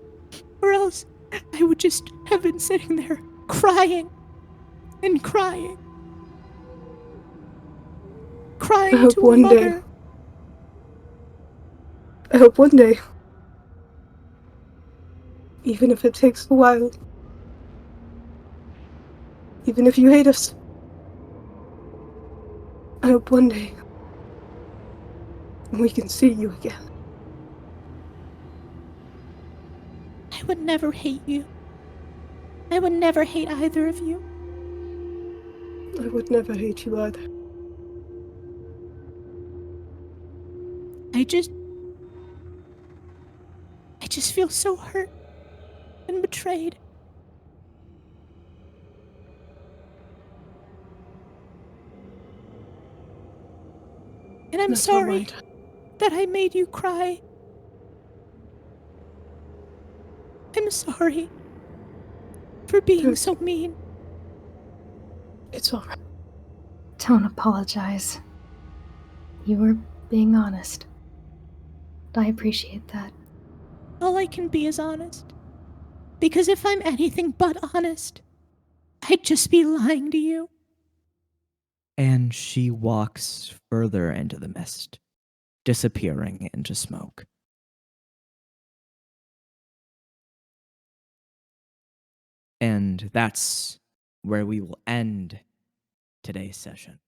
A: or else I would just have been sitting there crying and crying.
C: I
A: Crying
C: hope
A: to a
C: one day.
A: mother.
C: I hope one day, even if it takes a while, even if you hate us, I hope one day we can see you again.
A: I would never hate you. I would never hate either of you.
C: I would never hate you either.
A: I just feel so hurt and betrayed. And I'm
C: That's all
A: sorry
C: right.
A: that I made you cry. I'm sorry for being so mean.
C: It's all right.
B: Don't apologize. You were being honest. I appreciate that.
A: All I can be is honest. Because if I'm anything but honest, I'd just be lying to you.
D: And she walks further into the mist, disappearing into smoke. And that's where we will end today's session.